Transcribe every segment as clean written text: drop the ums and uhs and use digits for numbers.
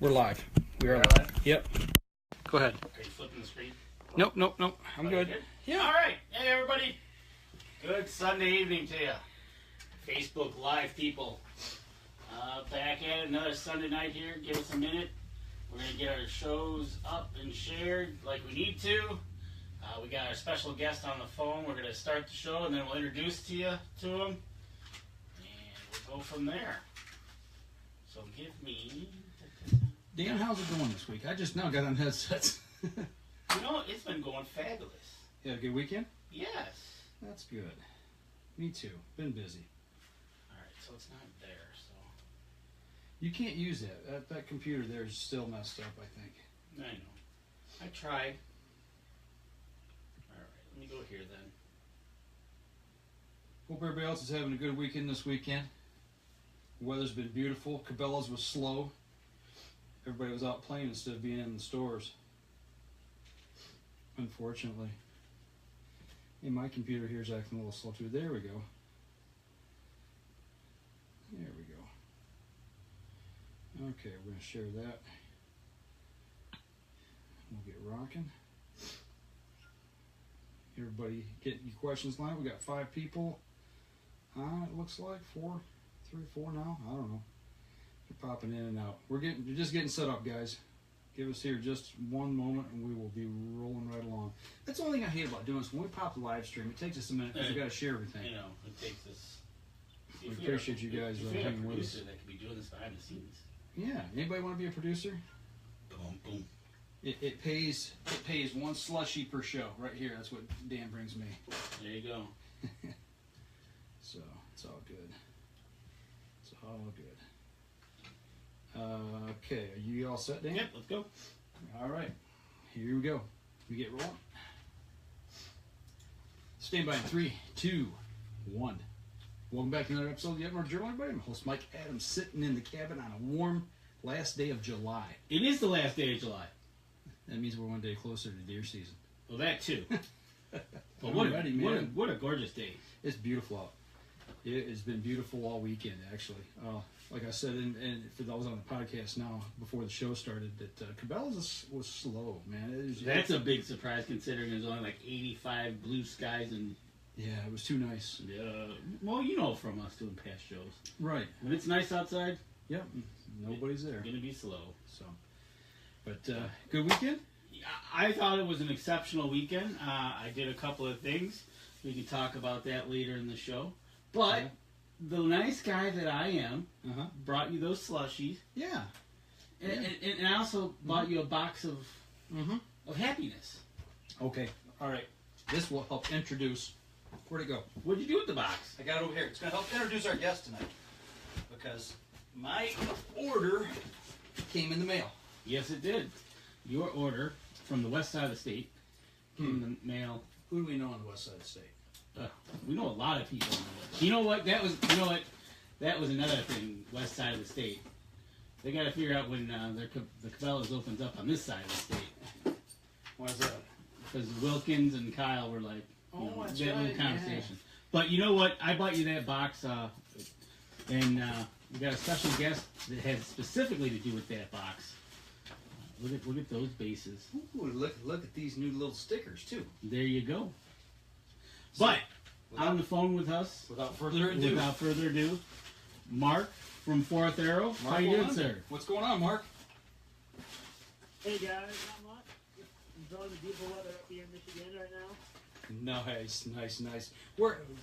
We're live. We are live. Yep. Go ahead. Are you flipping the screen? Nope. I'm good. Yeah. All right. Hey, everybody. Good Sunday evening to you. Facebook Live people. Back at it, another Sunday night here. Give us a minute. We're going to get our shows up and shared like we need to. We got our special guest on the phone. We're going to start the show, and then we'll introduce to him. And we'll go from there. So give me... Dan, how's it going this week? I just now got on headsets. You know, it's been going fabulous. You had a good weekend? Yes. That's good. Me too. Been busy. All right, so it's not there, so... You can't use that. That computer there is still messed up, I think. I know. I tried. All right, let me go here then. Hope everybody else is having a good weekend this weekend. The weather's been beautiful. Cabela's was slow. Everybody was out playing instead of being in the stores. Unfortunately. Hey, my computer here is acting a little slow too. There we go. There we go. Okay, we're going to share that. We'll get rocking. Everybody get your questions lined. We got 5 people. It looks like 4 now. I don't know. They're popping in and out. We're just getting set up, guys. Give us here just one moment, and we will be rolling right along. That's the only thing I hate about doing this. When we pop the live stream, it takes us a minute because we got to share everything. You know, it takes us. We appreciate you guys hanging with us. That could be doing this behind the scenes. Yeah. Anybody want to be a producer? Boom, boom. It pays one slushy per show right here. That's what Dan brings me. There you go. So it's all good. It's all good. Okay, are you all set, Dan? Yep, let's go. All right, here we go. We get rolling. Stand by in 3, 2, 1. Welcome back to another episode of the Edmore Journal, everybody. I'm host Mike Adams, sitting in the cabin on a warm last day of July. It is the last day of July. That means we're one day closer to deer season. Well, that too. But Alrighty, man. What a gorgeous day. It's beautiful out. It has been beautiful all weekend, actually. Like I said, and for those on the podcast now, before the show started, that Cabela's was slow, man. That's a big surprise considering there's only like 85 blue skies and... Yeah, it was too nice. Well, you know from us doing past shows. Right. When it's nice outside... Yep. Nobody's there. It's going to be slow. So, but good weekend? I thought it was an exceptional weekend. I did a couple of things. We can talk about that later in the show. But the nice guy that I am brought you those slushies. Yeah. And I also bought you a box of happiness. Okay. All right. This will help introduce. Where'd it go? What'd you do with the box? I got it over here. It's going to help introduce our guest tonight. Because my order came in the mail. Yes, it did. Your order from the west side of the state came in the mail. Who do we know on the west side of the state? We know a lot of people. You know what? That was another thing. West side of the state. They got to figure out when the Cabela's opens up on this side of the state. Why is that? Because Wilkins and Kyle were like, that's that little right, conversation. yeah. But you know what? I bought you that box, and we got a special guest that had specifically to do with that box. Look at those bases. Ooh, look at these new little stickers too. There you go. But on the phone with us, without further ado, Mark from Fourth Arrow. How you doing, sir? What's going on, Mark? Hey guys, not much. Just enjoying the beautiful weather up here in Michigan right now. Nice.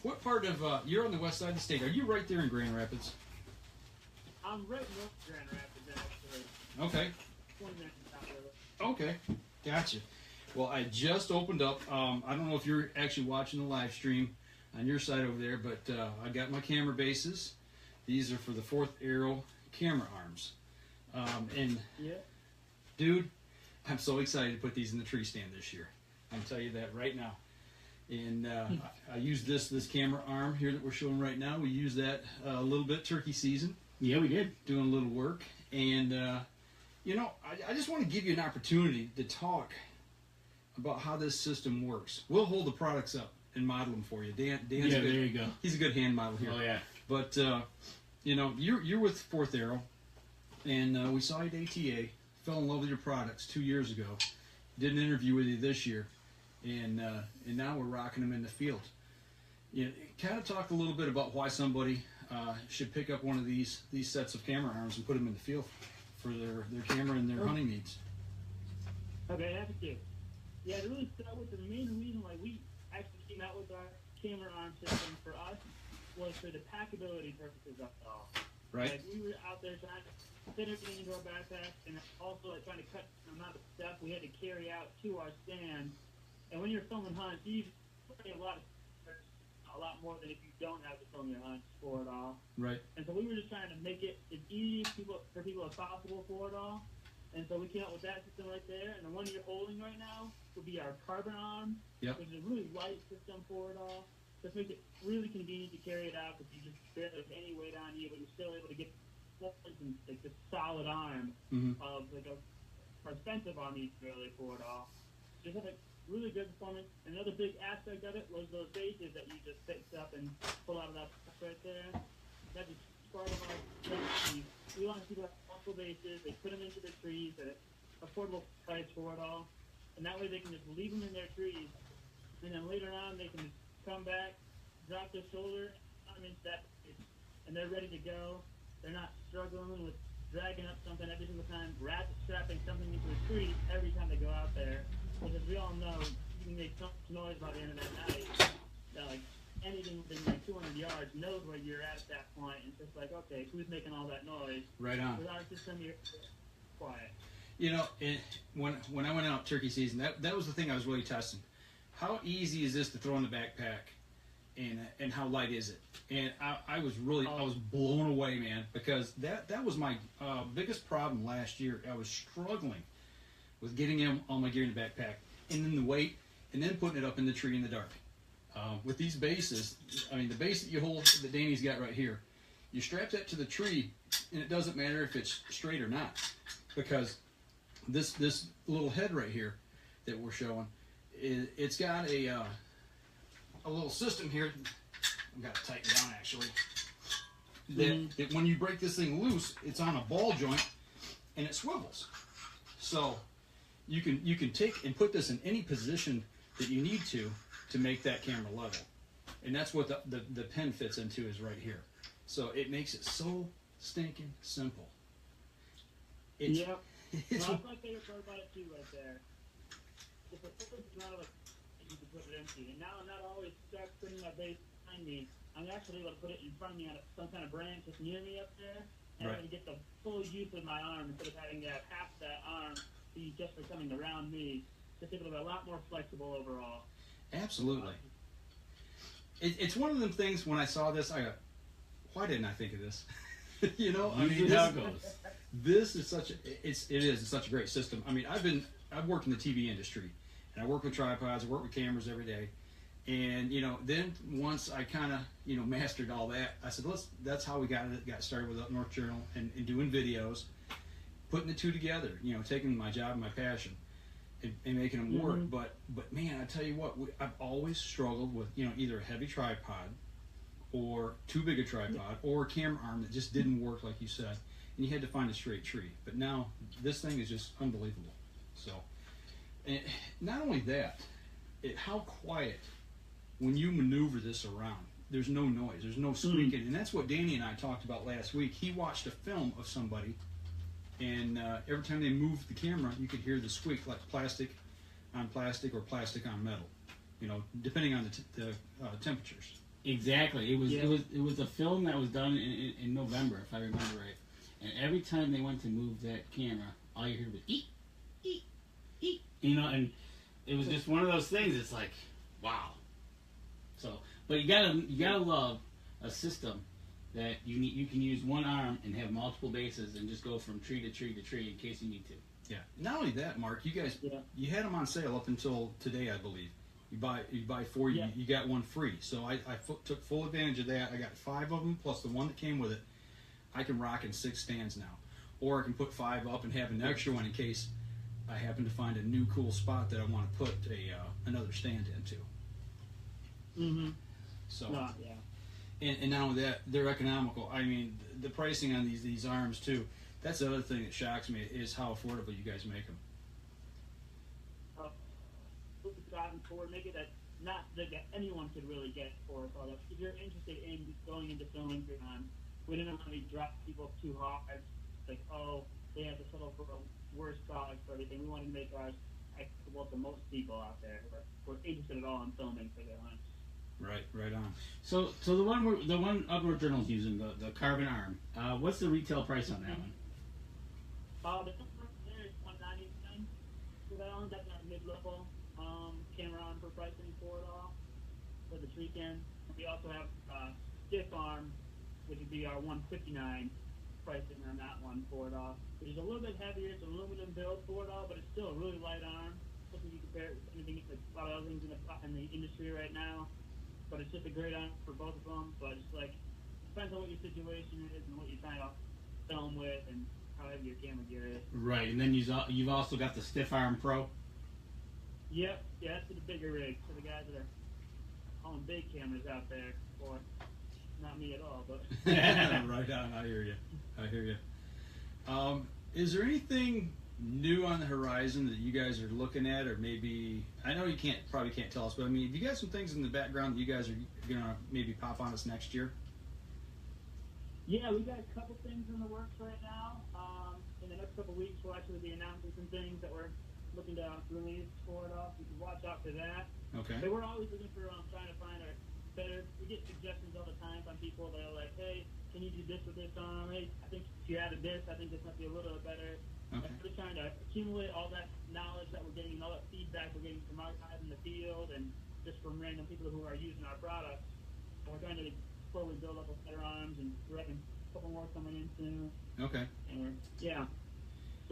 What part of you're on the west side of the state? Are you right there in Grand Rapids? I'm right north of Grand Rapids, actually. Okay. 20 minutes south of it. Okay, gotcha. Well, I just opened up. I don't know if you're actually watching the live stream on your side over there, but I got my camera bases. These are for the Fourth Arrow camera arms. And dude, I'm so excited to put these in the tree stand this year. I can tell you that right now. And I used this camera arm here that we're showing right now. We used that a little bit turkey season. Yeah, we did. Doing a little work. And, I just want to give you an opportunity to talk about how this system works. We'll hold the products up and model them for you. Dan's there you go. He's a good hand model here. Oh, yeah. But, you're with Fourth Arrow. And we saw you at ATA, fell in love with your products 2 years ago, did an interview with you this year, and now we're rocking them in the field. You know, kind of talk a little bit about why somebody should pick up one of these sets of camera arms and put them in the field for their camera and their hunting needs. Okay, happy to. Yeah, to really start with, the main reason why we actually came out with our camera arm system for us was for the packability purposes of it all. Right. Like, we were out there trying to fit everything into our backpack, and also like, trying to cut the amount of stuff we had to carry out to our stand. And when you're filming hunts, you carry a lot more than if you don't have to film your hunts for it all. Right. And so we were just trying to make it as easy for people as possible for it all. And so we came out with that system right there. And the one you're holding right now would be our carbon arm, which is a really light system for it all. Just makes it really convenient to carry it out because you just barely have any weight on you, but you're still able to get like the solid arm of like a expensive arm really for it all. Just have a really good performance. Another big aspect of it was those bases that you just picked up and pull out of that box right there. That was part of our strategy. We wanted people to have multiple bases. They put them into the trees at an affordable price for it all. And that way they can just leave them in their trees. And then later on they can just come back, drop their shoulder, come into that base, and they're ready to go. They're not struggling with dragging up something every single time, strapping something into a tree every time they go out there. Because we all know you can make so much noise by the end of that night that like anything within like 200 yards knows where you're at that point. And it's just like, okay, who's making all that noise? Right on. With our system, you're quiet. You know, when I went out turkey season, that was the thing I was really testing. How easy is this to throw in the backpack, and how light is it? And I was blown away, man, because that was my biggest problem last year. I was struggling with getting all my gear in the backpack, and then the weight, and then putting it up in the tree in the dark. With these bases, I mean, the base that you hold, that Danny's got right here, you strap that to the tree, and it doesn't matter if it's straight or not, because this little head right here that we're showing, it's got a little system here. I've got to tighten down actually. That when you break this thing loose, it's on a ball joint, and it swivels. So you can take and put this in any position that you need to make that camera level, and that's what the pen fits into is right here. So it makes it so stinking simple. It's that's my favorite part about it too, right there. It's a perfect amount of you can put it into, and now I'm not always stuck putting my base behind me. I'm actually able to put it in front of me on some kind of branch just near me up there, and I'm going to get the full use of my arm instead of having to have half that arm be just for coming around me. Just able to be a lot more flexible overall. Absolutely. It's one of them things. When I saw this, I go, "Why didn't I think of this?" You know, I mean, how it goes. This is such a great system. I mean, I've worked in the TV industry, and I work with tripods, I work with cameras every day, and you know, then once I kind of mastered all that, I said, that's how we got started with Up North Journal and doing videos, putting the two together. You know, taking my job and my passion, and making them work. But man, I tell you what, I've always struggled with either a heavy tripod, or too big a tripod, or a camera arm that just didn't work like you said. And you had to find a straight tree. But now, this thing is just unbelievable. So, and not only that, how quiet when you maneuver this around. There's no noise. There's no squeaking. And that's what Danny and I talked about last week. He watched a film of somebody, and every time they moved the camera, you could hear the squeak, like plastic on plastic or plastic on metal, depending on the temperatures. Exactly. It was a film that was done in November, if I remember right. And every time they went to move that camera, all you heard was eek, eek, eek. And it was just one of those things. It's like, wow. So, but you gotta love a system that you can use one arm and have multiple bases and just go from tree to tree to tree in case you need to. Yeah. Not only that, Mark, you guys, you had them on sale up until today, I believe. You buy four, you got one free. So I took full advantage of that. I got 5 of them plus the one that came with it. I can rock in 6 stands now, or I can put 5 up and have an extra one in case I happen to find a new cool spot that I want to put another stand into. So, and not only that, they're economical. I mean, the pricing on these arms too. That's the other thing that shocks me is how affordable you guys make them. Driving forward, make it that anyone could really get for us. If you're interested in going into filming, we didn't want to drop people too hard. Like, oh, they have to settle for a worse product for everything. We want to make ours accessible to most people out there who are interested at all in filming for their hunts. Right on. So the one Upward Journal's using, the carbon arm. What's the retail price on that one? The first there is $199 for that one. That's our mid-level camera arm for pricing for it all for the tree can. We also have stiff arm, which would be our $159 pricing on that one for it all. Which is a little bit heavier. It's an aluminum build for it all, but it's still a really light arm. Something you compare it with anything, like a lot of other things in the industry right now. But it's just a great arm for both of them. But it's like, depends on what your situation is and what you're trying to film with and how heavy your camera gear is. Right, and then you've also got the Stiff Arm Pro. Yep, yeah, that's for the bigger rigs, for the guys that are hauling big cameras out there. Or not me at all, but right on. I hear you. Is there anything new on the horizon that you guys are looking at, or maybe I know you probably can't tell us, but I mean, have you got some things in the background that you guys are gonna maybe pop on us next year? Yeah, we got a couple things in the works right now. In the next couple weeks, we'll actually be announcing some things that we're looking to release for it off. You can watch out for that. Okay. So we're always looking for trying to find our better. We get suggestions all the time from people that are like, hey, can you do this with this arm? Hey, I think if you added this, I think this might be a little bit better. Okay. And we're trying to accumulate all that knowledge that we're getting, all that feedback we're getting from our guys in the field and just from random people who are using our products. And we're trying to slowly build up a better arms, and we're having a couple more coming in soon. Okay. And so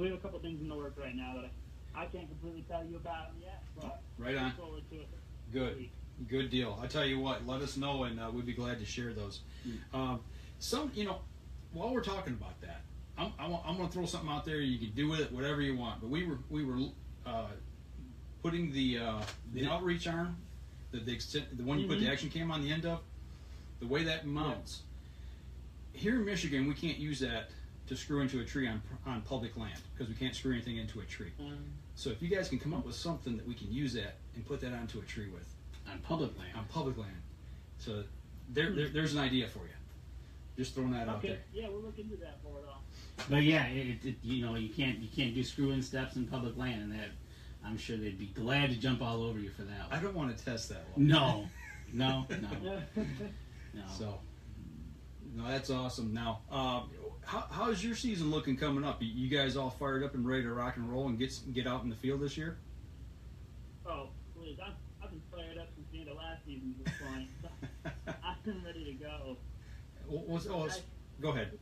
we have a couple things in the work right now that I can't completely tell you about them yet, but right on. look forward to it. Good deal. I tell you what, let us know, and we'd be glad to share those. While we're talking about that, I'm going to throw something out there. You can do with it whatever you want. But we were putting the outreach arm, the one you put the action cam on the end of, the way that mounts. Here in Michigan, we can't use that to screw into a tree on public land because we can't screw anything into a tree. So if you guys can come up with something that we can use that and put that onto a tree with. On public land. On public land. So there's an idea for you. Just throwing that out there. Yeah, we'll look into that for it all. But yeah, you can't do screw-in steps in public land, and that I'm sure they'd be glad to jump all over you for that one. I don't want to test that one. No. So, no, that's awesome. Now, how's your season looking coming up? You guys all fired up and ready to rock and roll and get out in the field this year? Oh, please! I've been fired up since the end of last season at this point. I'm ready to go. Go ahead.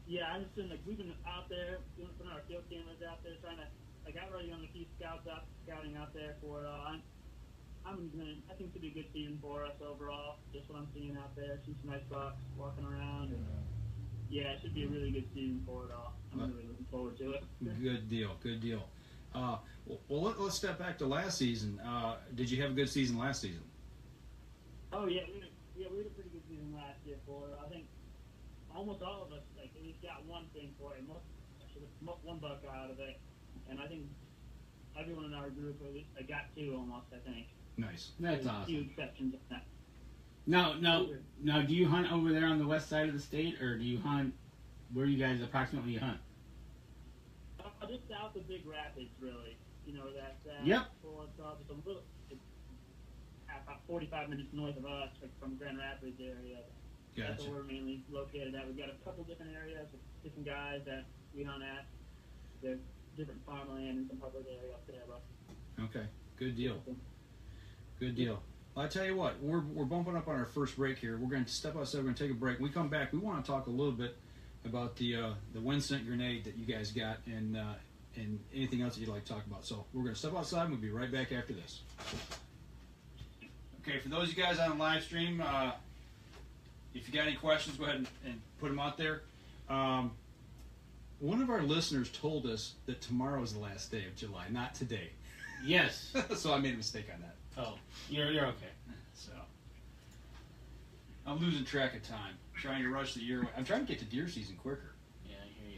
Yeah, I've just been we've been out there putting our field cameras out there, trying to I've already done a few scouting out there for it all. I think it's gonna be a good season for us overall. Just what I'm seeing out there, see some nice bucks walking around, and yeah, it should be a really good season for it all. I'm really looking forward to it. Good deal. Well, let's step back to last season. Did you have a good season last season? Oh yeah, we had a pretty good season last year for it. I think almost all of us at least got one thing for it. One buck out of it, and I think everyone in our group at least got two almost. I think. Nice. That's awesome. A few exceptions of that. Now, do you hunt over there on the west side of the state, or do you hunt where you guys approximately hunt? Just south of Big Rapids, really. You know that. Yep. Just a little, about 45 minutes north of us, from Grand Rapids area. Gotcha. That's where we're mainly located at. We've got a couple different areas with different guys that we hunt at. There's different farmland and some public area up there. But okay, good deal. Well, I tell you what, we're bumping up on our first break here. We're going to step outside. We're going to take a break. When we come back, we want to talk a little bit about the Wynd Scent Grenade that you guys got and anything else that you'd like to talk about. So we're going to step outside, and we'll be right back after this. Okay, for those of you guys on the live stream, if you got any questions, go ahead and put them out there. One of our listeners told us that tomorrow is the last day of July, not today. Yes. So I made a mistake on that. Oh, you're okay. So I'm losing track of time, trying to rush the year. I'm trying to get to deer season quicker. Yeah, I hear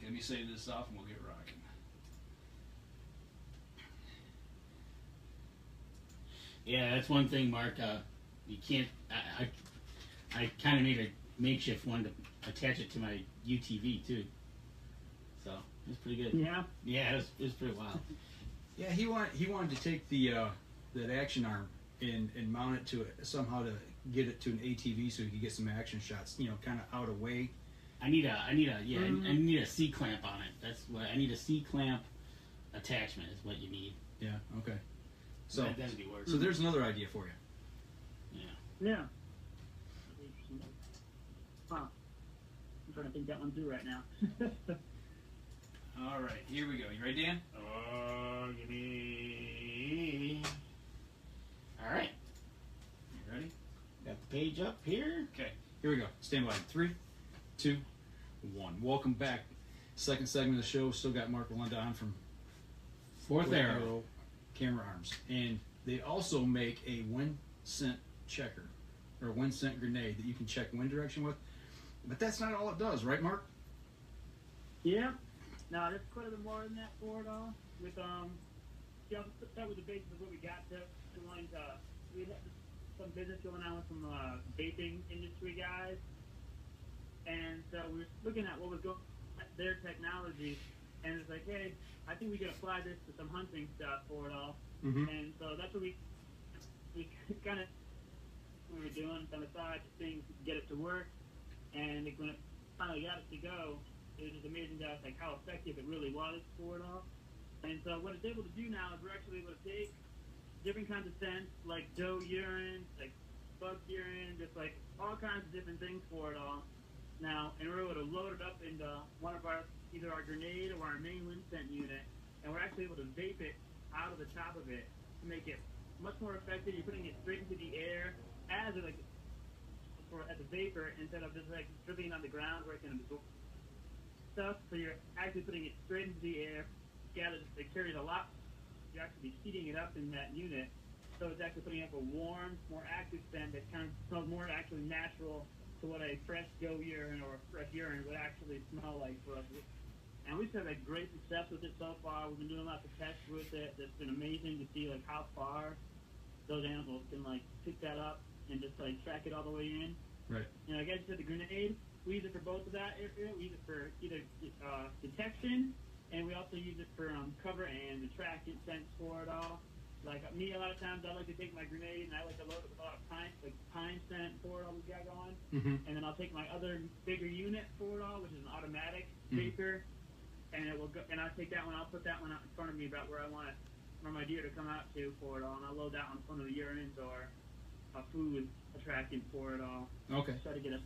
Let me save this off and we'll get rocking. Yeah, that's one thing, Mark. You can't. I kind of made a makeshift one to attach it to my UTV too. So it was pretty good. Yeah. Yeah, it was pretty wild. Yeah, he wanted to take the that action arm and mount it to it somehow to get it to an ATV so he could get some action shots. You know, kind of out of way. I need a C clamp on it. That's what I need. A C clamp attachment is what you need. Yeah. Okay. So that'd be worse. So there's another idea for you. Yeah. Yeah. Interesting. Huh. I'm trying to think that one through right now. All right, here we go. You ready, Dan? Give me. All right. You ready? Got the page up here. Okay. Here we go. Stand by. 3, 2, 1. Welcome back. Second segment of the show. Still got Mark Wynalda on from Fourth Arrow Camera Arms, and they also make a wind scent checker or a wind scent grenade that you can check wind direction with. But that's not all it does, right, Mark? Yeah. No, there's quite a bit more than that for it all. With that was the basis of what we got to. We had some business going on with some vaping industry guys, and so we were looking at what was going at their technology, and it's like, hey, I think we could apply this to some hunting stuff for it all. Mm-hmm. And so that's what we kind of we were doing on the side to things to get it to work, and when it finally got it to go, it was just amazing to us like how effective it really was for it all. And so what it's able to do now is we're actually able to take different kinds of scents like doe urine, like bug urine, just like all kinds of different things for it all now, and we're able to load it up into one of our either our grenade or our main wind scent unit, and we're actually able to vape it out of the top of it to make it much more effective. You're putting it straight into the air as a vapor instead of just like dripping on the ground where it can absorb stuff. So you're actually putting it straight into the air. It carries a lot. You're actually heating it up in that unit, so it's actually putting up a warm, more active scent that kind of smells more actually natural to what a fresh doe urine or a fresh urine would actually smell like for us. And we've had like great success with it so far. We've been doing lots of tests with it. It's been amazing to see like how far those animals can like pick that up and just like track it all the way in. Right. You know, like I said, the grenade, we use it for both of that area. We use it for either detection, and we also use it for cover and the tracking sense for it all. Like me, a lot of times I like to take my grenade and I like to load it with a lot of pine scent for it all we got going. Mm-hmm. And then I'll take my other bigger unit for it all, which is an automatic vapor, and it will go. And I'll take that one. I'll put that one out in front of me about where I want it, for my deer to come out to for it all, and I'll load that on front of the urines or a food attractant for it all. Okay. Try to get us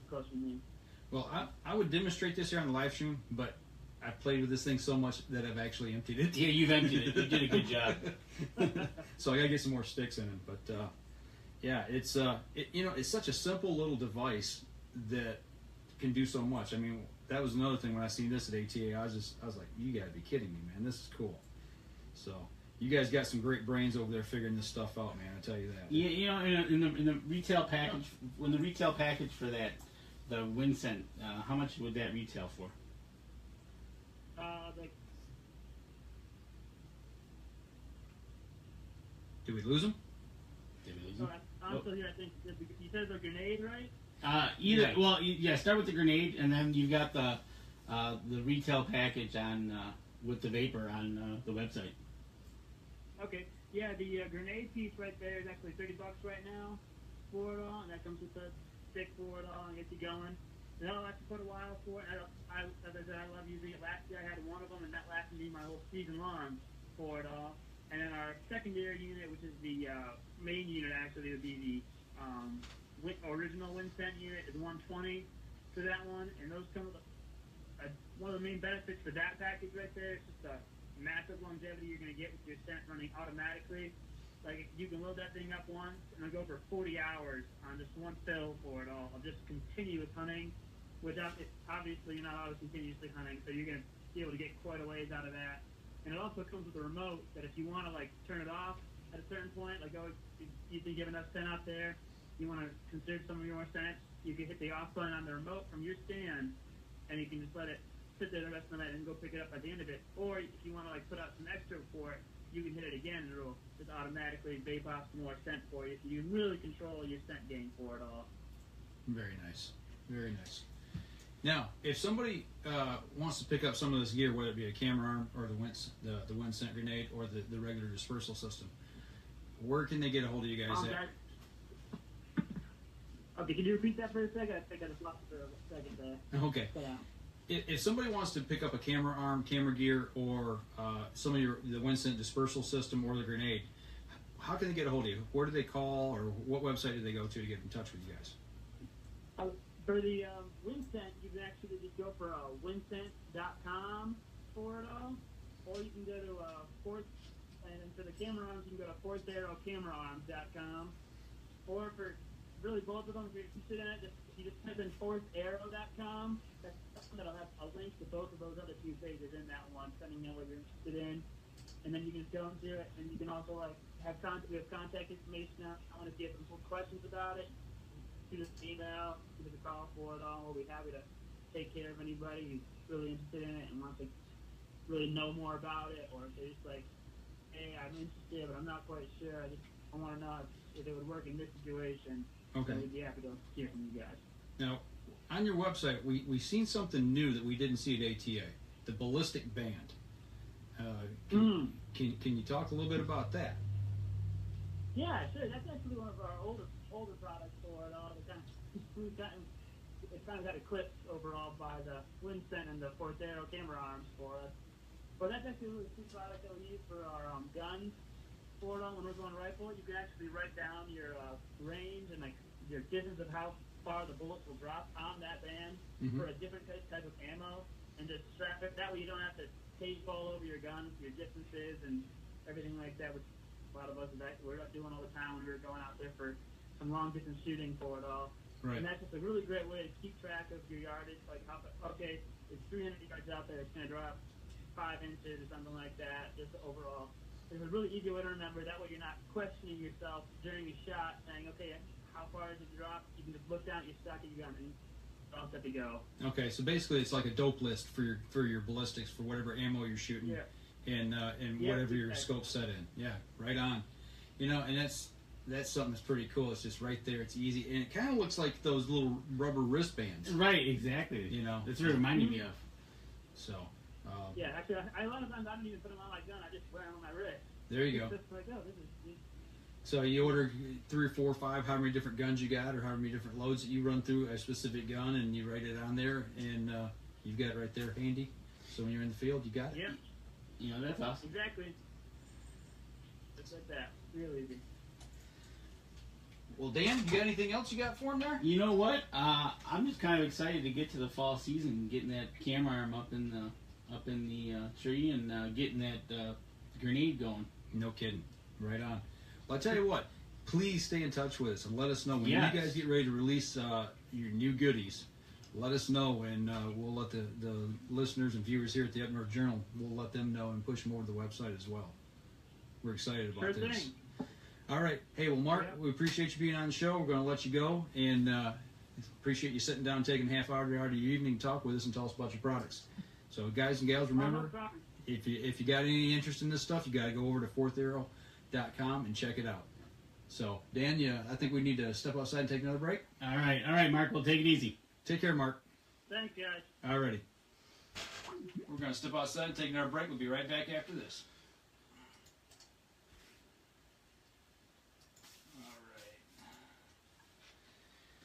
close from me. Well, I would demonstrate this here on the live stream, but I've played with this thing so much that I've actually emptied it. Yeah, you've emptied it. You did a good job. So I gotta get some more sticks in it. But yeah, it's it's such a simple little device that can do so much. I mean, that was another thing when I seen this at ATA. I was like, you gotta be kidding me, man! This is cool. So you guys got some great brains over there figuring this stuff out, man. I tell you that. Yeah, you know, in the retail package, when the retail package for that, the Wynd Scent, how much would that retail for? Did we lose him? Did we lose him? I'm still here. I think you said the grenade, right? Start with the grenade, and then you've got the retail package on with the vapor on the website. Okay. Yeah, the grenade piece right there is actually $30 right now for it all, and that comes with the stick for it all and gets you going. And that'll last quite a while for it. As I said, I love using it. Last year I had one of them, and that lasted me my whole season long for it all. And then our secondary unit, which is the main unit, actually would be the original Wynd Scent unit, is $120 for that one. And those come with one of the main benefits for that package right there. It's just a massive longevity you're going to get with your scent running automatically. Like, you can load that thing up once and it'll go for 40 hours on just one fill for it all of just continuous hunting, which obviously you're not always continuously hunting, so you're going to be able to get quite a ways out of that. And it also comes with a remote that if you want to, like, turn it off at a certain point, like, you've been giving enough scent out there, you want to conserve some of your scent, you can hit the off button on the remote from your stand, and you can just let it sit there the rest of the night and go pick it up at the end of it. Or if you want to like put out some extra for it, you can hit it again and it'll just automatically vape off some more scent for you. So you can really control your scent game for it all. Very nice. Very nice. Now, if somebody wants to pick up some of this gear, whether it be a camera arm or the Wynd Scent Grenade or the regular dispersal system, where can they get a hold of you guys at? Okay, can you repeat that for a second? I think I just lost it for a second there. Okay. If somebody wants to pick up a camera arm, camera gear, or some of the Wynd Scent dispersal system or the grenade, how can they get a hold of you? Where do they call, or what website do they go to get in touch with you guys? For the Wynd Scent, you can actually just go for windscent.com for it all, or you can go to and then for the camera arms, you can go to fourtharrowcameraarms.com, or for really both of them, if you're interested in it, you just type in fourtharrow.com. That'll have a link to both of those other two pages in that one, depending on what you're interested in. And then you can just go into it, and you can also like have contact information out. I want to get some questions about it. Shoot us an email, give us a call for it all. We'll be happy to take care of anybody who's really interested in it and wants to really know more about it, or if they're just like, hey, I'm interested, but I'm not quite sure. I want to know if it would work in this situation. Okay. So we'd be happy to hear from you guys. Now, on your website, we've seen something new that we didn't see at ATA, the ballistic band. Can you talk a little bit about that? Yeah, sure. That's actually one of our older products for it all. It's kind of got eclipsed overall by the Wynd Scent and the Fourth Arrow camera arms for us. But that's actually a really cool product that we use for our guns. For it all, when we're going rifle, you can actually write down your range and like your distance of how far the bullets will drop on that band for a different type of ammo, and just strap it. That way you don't have to tape all over your gun, your distances and everything like that, which a lot of us we're doing all the time when we're going out there for some long distance shooting for it all. Right. And that's just a really great way to keep track of your yardage. Like, okay, it's 300 yards out there, it's going to drop 5 inches or something like that, just overall. It's a really easy way to remember. That way you're not questioning yourself during a shot, saying, okay, how far is it drop? You can just look down at your stock of your gun and you're all set to go. Okay, so basically it's like a dope list for your ballistics for whatever ammo you're shooting, and whatever your scope's set in. Yeah, right on. You know, and that's something that's pretty cool. It's just right there. It's easy, and it kind of looks like those little rubber wristbands. Right, exactly. You know, that's what it reminded me of. So. Yeah, actually, a lot of times I don't even put them on my gun. I just wear them on my wrist. There you go. It's just like, oh, this is neat. So you order 3 or 4 or 5, however many different guns you got, or however many different loads that you run through a specific gun, and you write it on there, and you've got it right there handy. So when you're in the field, you got it. Yeah. You know, that's awesome. Exactly. Just like that. Real easy. Well, Dan, you got anything else you got for him there? You know what? I'm just kind of excited to get to the fall season, getting that camera arm up in the tree and getting that grenade going. No kidding. Right on. Well, I'll tell you what. Please stay in touch with us and let us know when you guys get ready to release your new goodies. Let us know, and we'll let the listeners and viewers here at the Up North Journal, we'll let them know and push them over to the website as well. We're excited about this. Thing. All right. Hey, well, Mark, we appreciate you being on the show. We're going to let you go, and appreciate you sitting down and taking a half hour out of your evening to talk with us and tell us about your products. So, guys and gals, remember, if you got any interest in this stuff, you got to go over to fourtharrow.com and check it out. So, Dan, I think we need to step outside and take another break. All right, Mark. We'll take it easy. Take care, Mark. Thanks, guys. All righty. We're going to step outside and take another break. We'll be right back after this.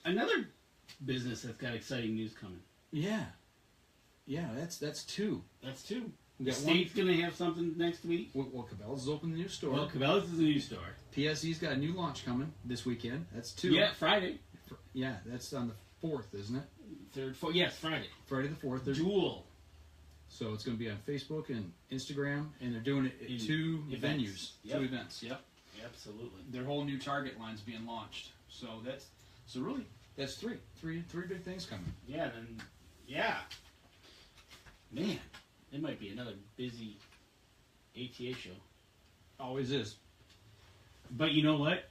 Another business that's got exciting news coming. Yeah, that's two. That's two. We the got state's going to have something next week. Well, Cabela's is opening the new store. Well, Cabela's is a new store. PSE's got a new launch coming this weekend. That's two. Yeah, Friday. Yeah, that's on the 4th, isn't it? 3rd, 4th. Yes, Friday. Friday the 4th. Dual. So it's going to be on Facebook and Instagram, and they're doing it at two venues. Yep. 2 events. Yep. Absolutely. Their whole new Target line's being launched. So really that's three big things coming. Yeah. Man, it might be another busy ATA show. Always is. But you know what?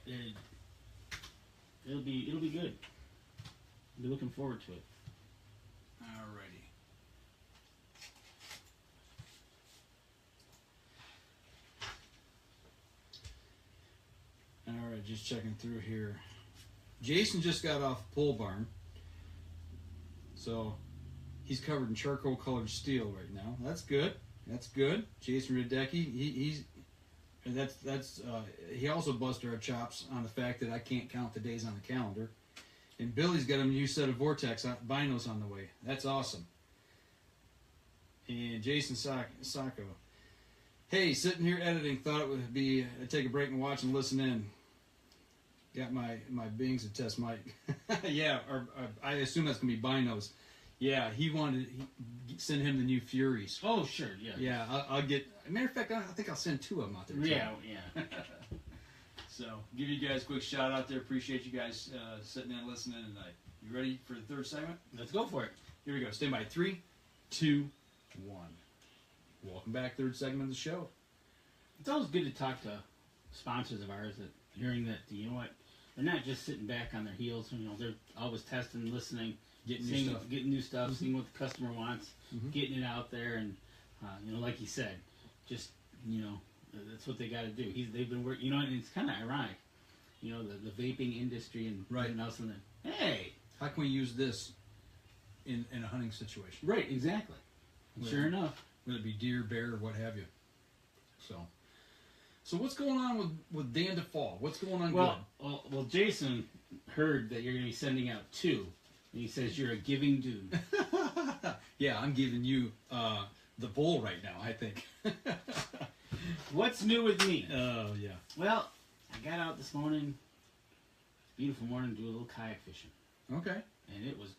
It'll be good. I'll be looking forward to it. Alrighty. just checking through here. Jason just got off pole barn, so he's covered in charcoal colored steel right now. That's good. That's good. Jason Radecki, he also busted our chops on the fact that I can't count the days on the calendar. And Billy's got a new set of Vortex binos on the way. That's awesome. And Jason Sacco. Hey, sitting here editing, thought it would be take a break and watch and listen in. Got my Bings and test mic. Yeah, or I assume that's going to be binos. Yeah, he send him the new Furies. Oh, sure, yeah. Yeah, I'll get... Matter of fact, I think I'll send 2 of them out there. Yeah. So, give you guys a quick shout out there. Appreciate you guys sitting and listening tonight. You ready for the third segment? Let's go for it. Here we go. Stand by. 3, 2, 1. Welcome back. Third segment of the show. It's always good to talk to sponsors of ours that hearing that, you know what, they're not just sitting back on their heels. You know, they're always testing, listening, getting new stuff, seeing what the customer wants, getting it out there, and you know, like you said, just, you know, that's what they got to do. They've been working, you know, and it's kind of ironic, you know, the vaping industry and everything else, and then, hey, how can we use this in a hunting situation? Right, exactly. Sure enough, whether it be deer, bear, or what have you. So what's going on with Dan DeFall? What's going on? Well, Jason heard that you're going to be sending out 2, and he says you're a giving dude. Yeah, I'm giving you the bull right now, I think. What's new with me? Oh, yeah. Well, I got out this morning. Beautiful morning, do a little kayak fishing. Okay. And it was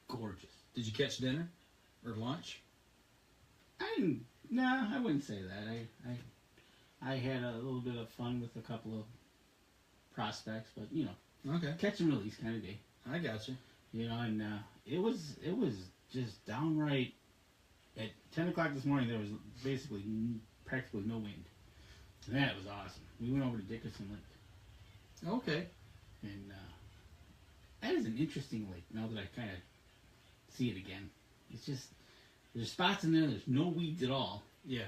gorgeous. Did you catch dinner or lunch? I wouldn't say that. I had a little bit of fun with a couple of prospects, but you know, catch and release kind of day. I got you. You know, and it was just downright. At 10 o'clock this morning, there was basically practically no wind, and that was awesome. We went over to Dickerson Lake. Okay. And that is an interesting lake. Now that I kind of see it again, it's just there's spots in there. There's no weeds at all. Yeah.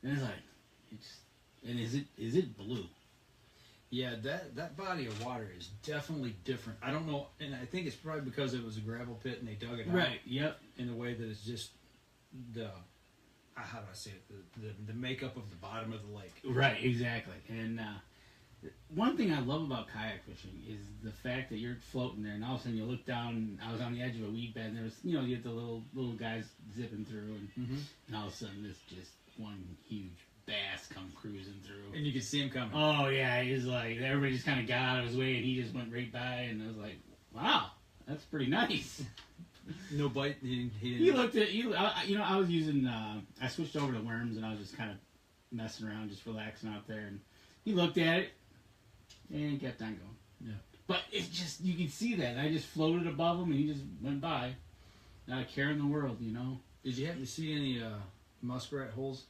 And it's like. And is it blue? Yeah, that body of water is definitely different. I don't know, and I think it's probably because it was a gravel pit and they dug it out. Right. Yep. In a way that it's just the how do I say it? The makeup of the bottom of the lake. Right. Exactly. And one thing I love about kayak fishing is the fact that you're floating there, and all of a sudden you look down. I was on the edge of a weed bed, and there was, you know, you get the little guys zipping through, and all of a sudden this just one huge bass come cruising through, and you could see him coming. Oh yeah, he was like, everybody just kind of got out of his way, and he just went right by, and I was like, wow, that's pretty nice. No bite. He looked at you. You know, I was using. I switched over to worms, and I was just kind of messing around, just relaxing out there, and he looked at it and kept on going. Yeah. But it's just you could see that. I just floated above him, and he just went by, not a care in the world, you know. Did you happen to see any muskrat holes?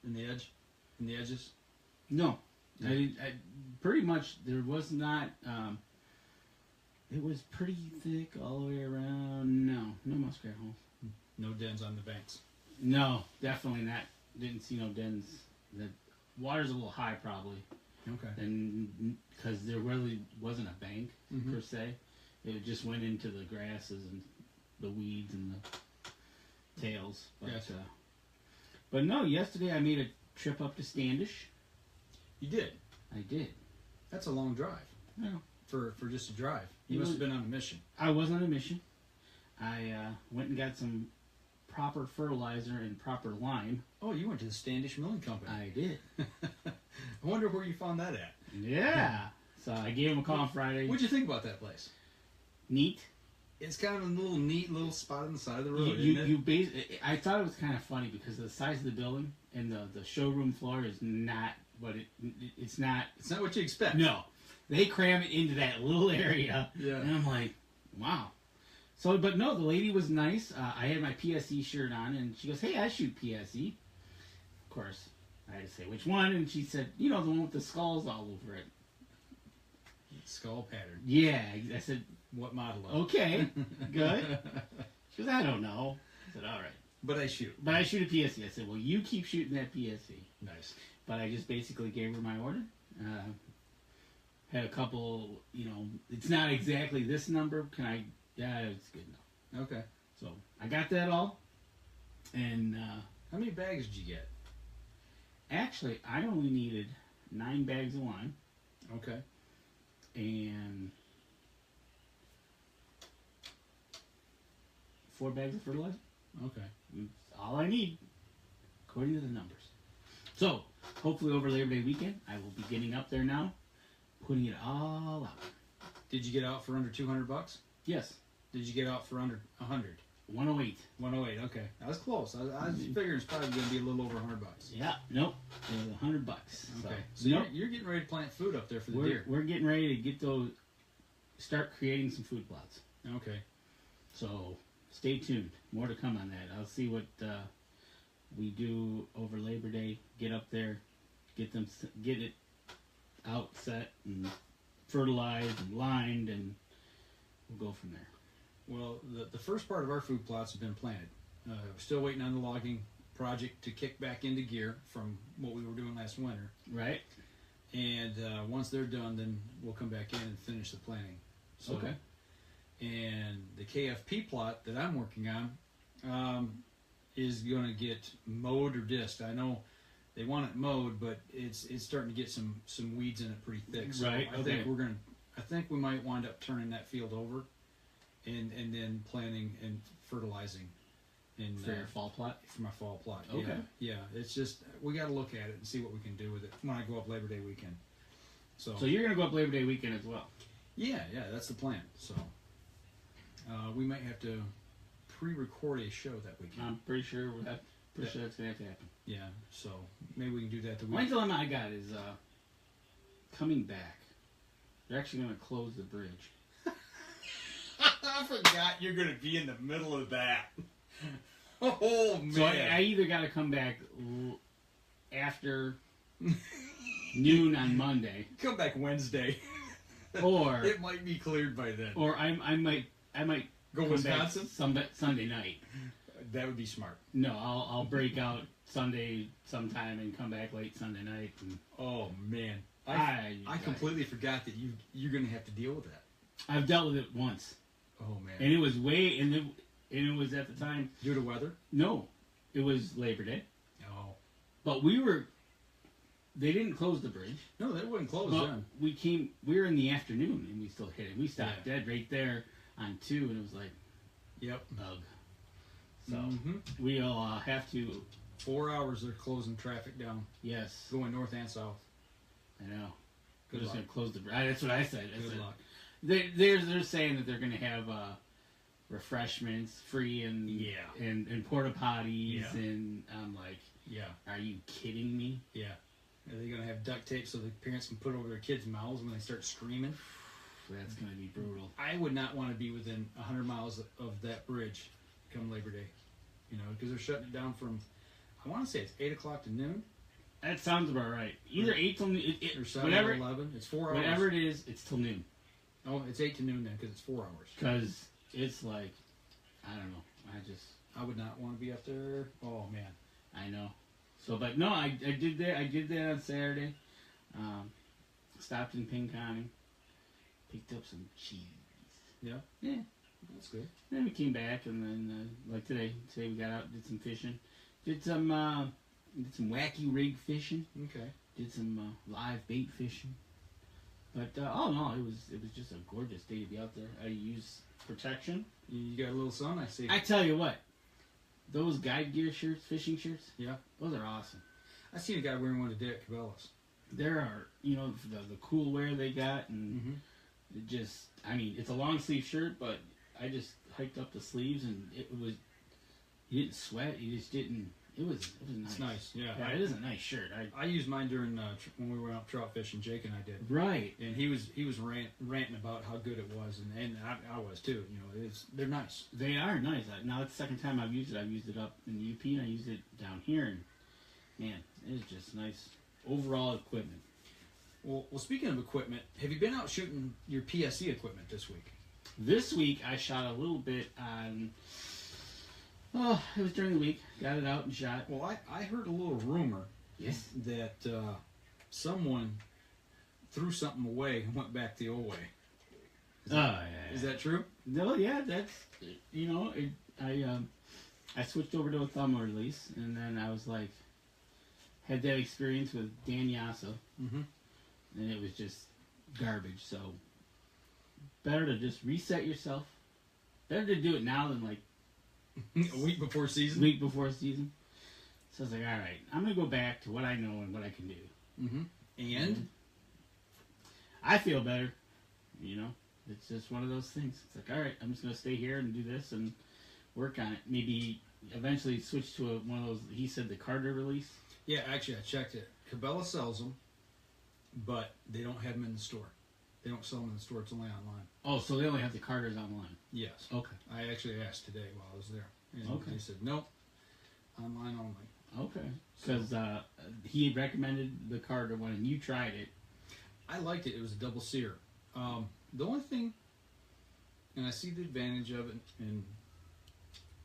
In the edges? No. Yeah. I pretty much, there was not, it was pretty thick all the way around. No muskrat holes. No dens on the banks? No, definitely not. Didn't see no dens. The water's a little high probably. Okay. And because there really wasn't a bank per se. It just went into the grasses and the weeds and the tails. But, gotcha. But no, yesterday I made a trip up to Standish. You did? I did. That's a long drive. No. For just a drive. You must have been on a mission. I was on a mission. I went and got some proper fertilizer and proper lime. Oh, you went to the Standish Milling Company. I did. I wonder where you found that at. Yeah. So I gave him a call on Friday. What'd you think about that place? Neat. It's kind of a neat little spot on the side of the road, isn't it? I thought it was kind of funny because of the size of the building and the showroom floor is not what it's not. It's not what you expect. No. They cram it into that little area. Yeah. And I'm like, wow. So, but no, the lady was nice. I had my PSE shirt on and she goes, hey, I shoot PSE. Of course, I had to say which one. And she said, you know, the one with the skulls all over it. Skull pattern. Yeah. I said, what model? Okay, good. She goes, I don't know. I said, all right. But I shoot. But I shoot a PSE. I said, well, you keep shooting that PSE. Nice. But I just basically gave her my order. Had a couple, you know, it's not exactly this number. Can I? Yeah, it's good enough. Okay. So I got that all. And how many bags did you get? Actually, I only needed 9 bags of lime. Okay. And 4 bags of fertilizer. Okay. That's all I need, according to the numbers. So, hopefully over Labor Day weekend, I will be getting up there now, putting it all out. Did you get out for under $200? Yes. Did you get out for under 100? 108. 108. Okay, that was close. I was figuring it's probably going to be a little over $100. Yeah. Nope. It was $100. Okay. So nope. you're getting ready to plant food up there for the deer. We're getting ready to get those. Start creating some food plots. Okay. So stay tuned. More to come on that. I'll see what we do over Labor Day. Get up there, get it out, set, and fertilized and lined, and we'll go from there. Well, the first part of our food plots have been planted. We're still waiting on the logging project to kick back into gear from what we were doing last winter. Right. And once they're done, then we'll come back in and finish the planting. So, okay. And the KFP plot that I'm working on is going to get mowed or disked. I know they want it mowed, but it's starting to get some weeds in it pretty thick. So right. I think we might wind up turning that field over, and then planting and fertilizing. For your fall plot? For my fall plot. Okay. Yeah. It's just we got to look at it and see what we can do with it when I go up Labor Day weekend. So you're going to go up Labor Day weekend as well? Yeah, that's the plan. So we might have to pre-record a show that weekend. I'm pretty sure that's going to have to happen. Yeah, so maybe we can do that the One weekend. dilemma I got is coming back. They're actually going to close the bridge. I forgot you're going to be in the middle of that. Oh, man. So I either got to come back after noon on Monday. Come back Wednesday. Or it might be cleared by then. Or I might go come Wisconsin? back Sunday night. That would be smart. No, I'll break out Sunday sometime and come back late Sunday night. And oh, man. I completely forgot that you're going to have to deal with that. I've dealt with it once. Oh, man. And it was it was at the time. Due to weather? No. It was Labor Day. Oh. But they didn't close the bridge. No, they wouldn't close then. We were in the afternoon and we still hit it. We stopped dead right there on 2 and it was like, yep. Bug. So we'll have to. 4 hours they're closing traffic down. Yes. Going north and south. I know. Good They're just luck. going to close the bridge. That's what I said. Good luck. They're saying that they're going to have refreshments free and porta potties and I'm like, are you kidding me? Yeah. Are they going to have duct tape so the parents can put over their kids' mouths when they start screaming? That's going to be brutal. I would not want to be within 100 miles of that bridge come Labor Day, because they're shutting it down from, I want to say it's 8 o'clock to noon. That sounds about right. Either 8 till noon, or 7 or 11. It's 4 hours. Whatever it is, it's till noon. Oh, it's 8 to noon then because it's 4 hours. Because it's like, I don't know. I would not want to be up there. Oh, man. I know. So, but no, I did that. I did that on Saturday. Stopped in Pinconning. Picked up some cheese. Yeah? Yeah. That's good. Then we came back, and then, like today we got out, did some fishing. Did some wacky rig fishing. Okay. Did some live bait fishing. But, all in all, it was just a gorgeous day to be out there. I used protection. You got a little sun, I see. I tell you what, those guide gear shirts, fishing shirts, yeah, those are awesome. I seen a guy wearing one today at Cabela's. There are, the cool wear they got, and it just, it's a long sleeve shirt, but I just hiked up the sleeves, and you didn't sweat, you just didn't, it was nice. It's nice, yeah. It is a nice shirt. I used mine during, when we went out trout fishing, Jake and I did. Right. And he was ranting about how good it was, and I was too, they're nice. They are nice. Now it's the second time I've used it. I've used it up in the UP, and I used it down here, and man, it is just nice overall equipment. Well, speaking of equipment, have you been out shooting your PSE equipment this week? This week I shot a little bit on. Oh, it was during the week. Got it out and shot. Well, I heard a little rumor. Yes. That someone threw something away and went back the old way. Is that true? No, yeah, that's, you know, I switched over to a thumb release, and then I was like, had that experience with Dan Yasa, and it was just garbage. So better to just reset yourself. Better to do it now than like a week before season. So I was like, all right, I'm gonna go back to what I know and what I can do. And I feel better. You know, it's just one of those things. It's like, all right, I'm just gonna stay here and do this and work on it. Maybe eventually switch to one of those. He said the Carter release. Yeah, actually, I checked it. Cabela sells them, but they don't have them in the store. They don't sell them in the store. It's only online. Oh, so they only have the Carters online. Yes. Okay. I actually asked today while I was there. And Okay. they said, nope, online only. Okay. Because he had recommended the Carter one, and you tried it. I liked it. It was a double sear. The only thing, and I see the advantage of it, and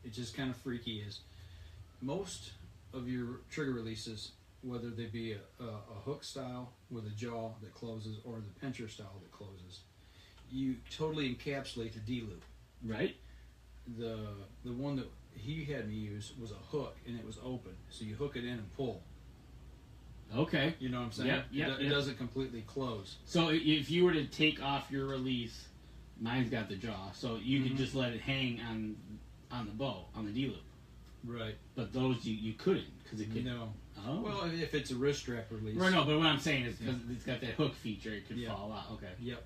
it's just kind of freaky, is most of your trigger releases, whether they be a hook style with a jaw that closes or the pincher style that closes, you totally encapsulate the D-loop. Right. The one that he had me use was a hook, and it was open, so you hook it in and pull. Okay. You know what I'm saying? Yep. It doesn't completely close. So if you were to take off your release, mine's got the jaw, so you could just let it hang on the bow, on the D-loop. Right. But those you couldn't, because it could. No. Oh. Well, if it's a wrist strap release. Right, no, but what I'm saying is because it's got that hook feature, it could Yeah. fall out. Okay. Yep,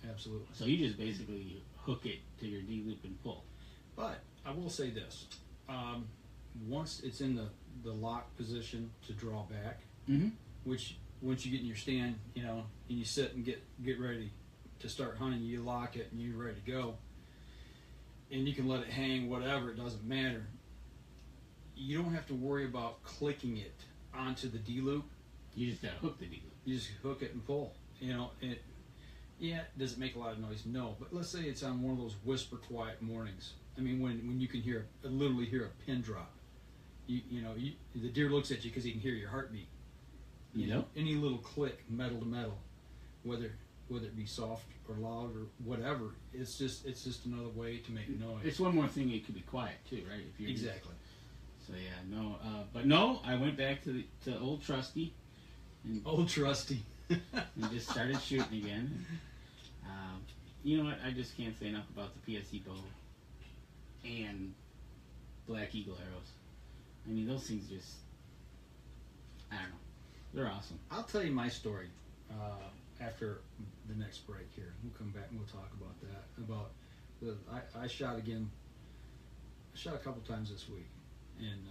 absolutely. So you just basically hook it to your D-loop and pull. But I will say this. Once it's in the lock position to draw back, which once you get in your stand, you know, and you sit and get ready to start hunting, you lock it and you're ready to go. And you can let it hang, whatever, it doesn't matter. You don't have to worry about clicking it onto the D-loop. You just gotta hook the D-loop. You just hook it and pull. You know, does it make a lot of noise? No. But let's say it's on one of those whisper quiet mornings. I mean, when you can literally hear a pin drop. You know, the deer looks at you because he can hear your heartbeat. You know, any little click, metal to metal, whether it be soft or loud or whatever, it's just another way to make noise. It's one more thing. It could be quiet too, right? If you're Exactly. So yeah, no, but no, I went back to Old Trusty. And, Old Trusty. and just started shooting again. You know what? I just can't say enough about the PSE bow and Black Eagle arrows. I mean, those things just, I don't know. They're awesome. I'll tell you my story after the next break here. We'll come back and we'll talk about that. I shot again. I shot a couple times this week, and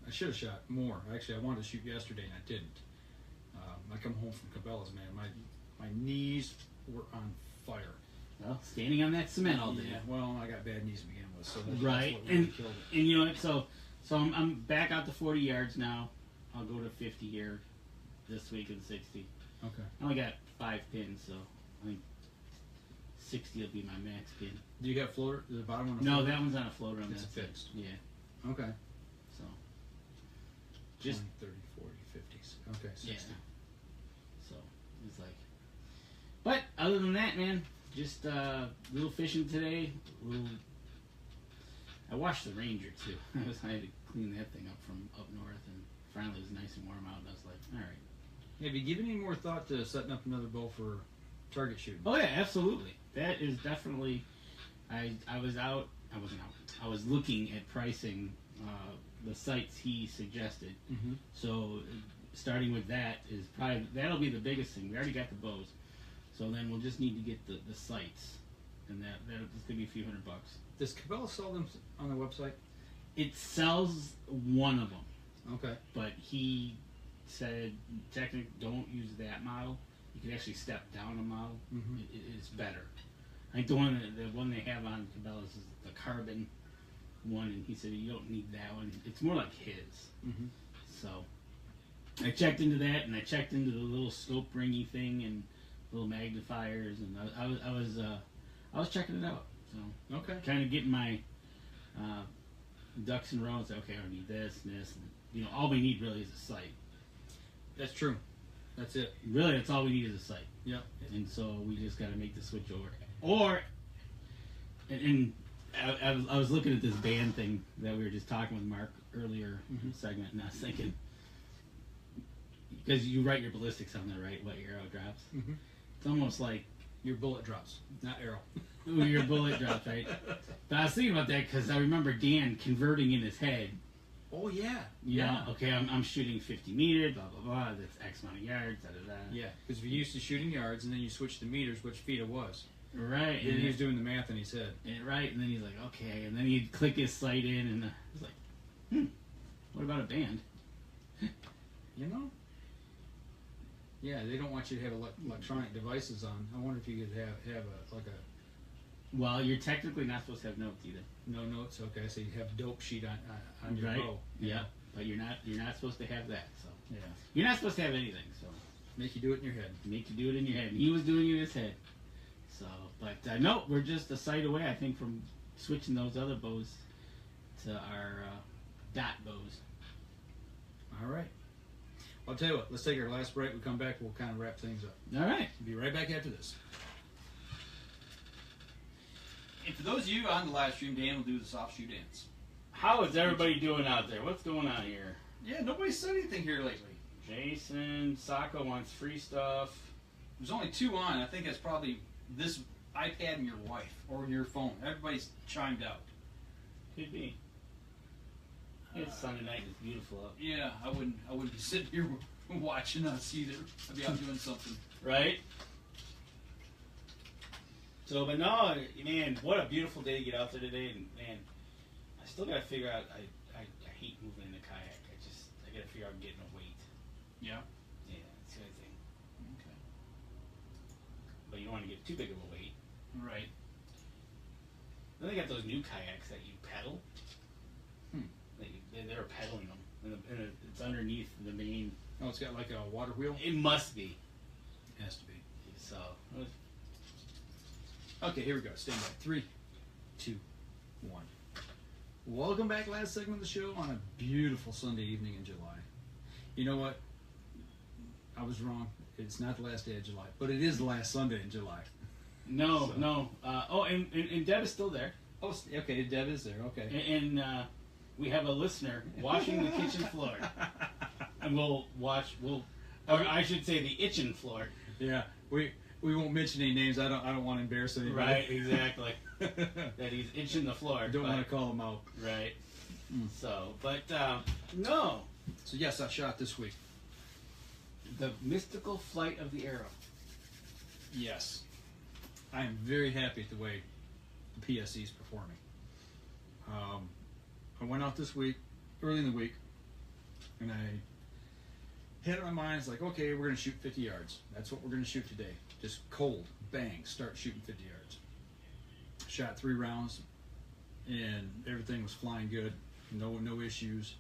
I should have shot more. Actually, I wanted to shoot yesterday, and I didn't. I come home from Cabela's, man. My knees were on fire. Well, standing on that cement all day. Yeah, well, I got bad knees to begin with, so that's Right, what really killed it. and you know what? So I'm back out to 40 yards now. I'll go to 50 here this week and 60. Okay. I only got 5 pins, so I think 60 will be my max pin. Do you have floater? Is the bottom one? No, that one's on a floater. It's fixed. Yeah. Okay. So 20, just 30, 40, 50s. Okay, 60. yeah. So it's like, but other than that, man, just little fishing today. I washed the Ranger too. I had to clean that thing up from up north, and finally it was nice and warm out. And I was like, all right. Have you given any more thought to setting up another bow for target shooting? Oh yeah, absolutely. That is definitely. I wasn't out. I was looking at pricing the sites he suggested. Mm-hmm. So starting with that is probably that'll be the biggest thing. We already got the bows, so then we'll just need to get the sites, and that's gonna be a few $100. Does Cabela sell them on their website? It sells one of them, Okay. but he said technically don't use that model. You can actually step down a model. Mm-hmm. It's better. I think the one they have on Cabela's is the carbon one, and he said you don't need that one. It's more like his. Mm-hmm. So I checked into that, and I checked into the little scope ringy thing and little magnifiers, and I was checking it out. So Okay. kind of getting my ducks in a row and say, okay, I need this and this, and all we need really is a sight. That's true. That's it. Really, that's all we need is a sight. Yep. And so we just got to make the switch over. Or, and I was looking at this band thing that we were just talking with Mark earlier in the segment, and I was thinking, because you write your ballistics on there, right? What your arrow drops. Mm-hmm. It's almost like your bullet drops, not arrow. Ooh, your bullet drops, right? But I was thinking about that because I remember Dan converting in his head. Oh yeah, Yeah. Okay, I'm shooting 50 meters, blah blah blah. That's X amount of yards, da da da. Yeah, because if you're used to shooting yards and then you switch to meters, which feet it was. Right. And he was doing the math in his head. Right, and then he's like, okay, and then he'd click his sight in, and I was like, what about a band? You know? Yeah, they don't want you to have electronic devices on. I wonder if you could have a Well, you're technically not supposed to have notes either. no notes. Okay, so you have dope sheet on your Right. bow. Yeah, but you're not supposed to have that. So Yeah. you're not supposed to have anything. So Make you do it in your head. make you do it in your head. And he was doing it in his head. So, but no, we're just a sight away, I think, from switching those other bows to our dot bows. All right. I'll tell you what. Let's take our last break. We come back. We'll kind of wrap things up. All right. We'll be right back after this. And for those of you on the live stream, Dan will do the soft shoe dance. How is everybody doing out there? What's going on here? Yeah, nobody said anything here lately. Jason, Sako wants free stuff. There's only 2 on. I think that's probably this iPad and your wife or your phone. Everybody's chimed out. Could be. It's Sunday night. It's beautiful out. Yeah, I wouldn't be sitting here watching us either. I'd be out doing something. Right? So, but no, man, what a beautiful day to get out there today. And, man, I still got to figure out, I hate moving in a kayak. I got to figure out getting a weight. Yeah? Yeah, that's the only thing. Okay. But you don't want to get too big of a weight. Right. Then they got those new kayaks that you pedal. They're pedaling them. And it's underneath the main. Oh, it's got like a water wheel? It must be. It has to be. So. Okay, here we go. Stand by. 3, 2, 1. Welcome back. Last segment of the show on a beautiful Sunday evening in July. You know what? I was wrong. It's not the last day of July, but it is the last Sunday in July. No, So. no. And Deb is still there. Oh, okay. Deb is there. Okay. And we have a listener washing the kitchen floor. And or I should say the itching floor. Yeah, we won't mention any names. I don't want to embarrass anybody. Right, exactly. That he's itching the floor. I don't want to call him out. Right. So, but no. So yes, I shot this week. The mystical flight of the arrow. Yes, I am very happy at the way the PSE is performing. I went out this week, early in the week, and I had it in my mind, it's like, okay, we're going to shoot 50 yards. That's what we're going to shoot today. Just cold, bang, start shooting 50 yards. Shot 3 rounds, and everything was flying good. No issues.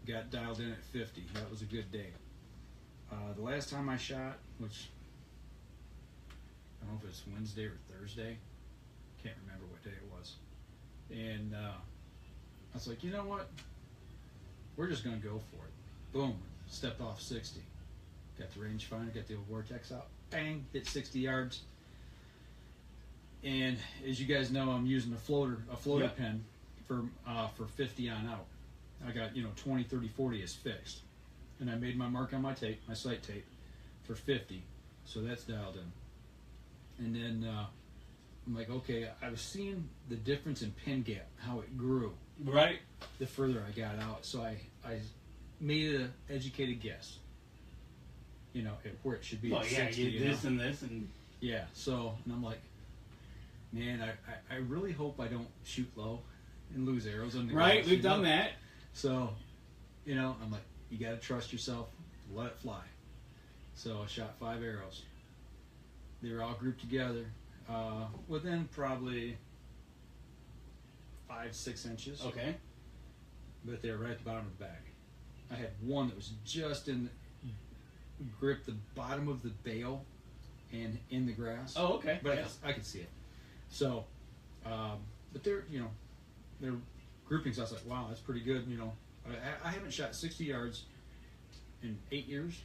Got dialed in at 50. That was a good day. The last time I shot, which I don't know if it's Wednesday or Thursday, can't remember what day it was. And I was like, you know what? We're just going to go for it. Boom. Stepped off 60. Got the rangefinder, got the old Vortex out. Bang. Hit 60 yards. And as you guys know, I'm using a floater Yep. pin for 50 on out. I got, 20, 30, 40 is fixed. And I made my mark on my tape, my sight tape, for 50. So that's dialed in. And then I'm like, okay, I was seeing the difference in pin gap, how it grew Right. the further I got out. So I made an educated guess, at where it should be. Well, at yeah, 60, you this and this and. Yeah, so, and I'm like, man, I really hope I don't shoot low and lose arrows on the Right, grass, we've done that. So, I'm like, you got to trust yourself, let it fly. So I shot 5 arrows. They were all grouped together within probably 5-6 inches. Okay. But they were right at the bottom of the bag. I had one that was just gripped the bottom of the bale and in the grass. Oh, okay. But Yeah. I could see it. So, but they're groupings. I was like, wow, that's pretty good. I haven't shot 60 yards in 8 years.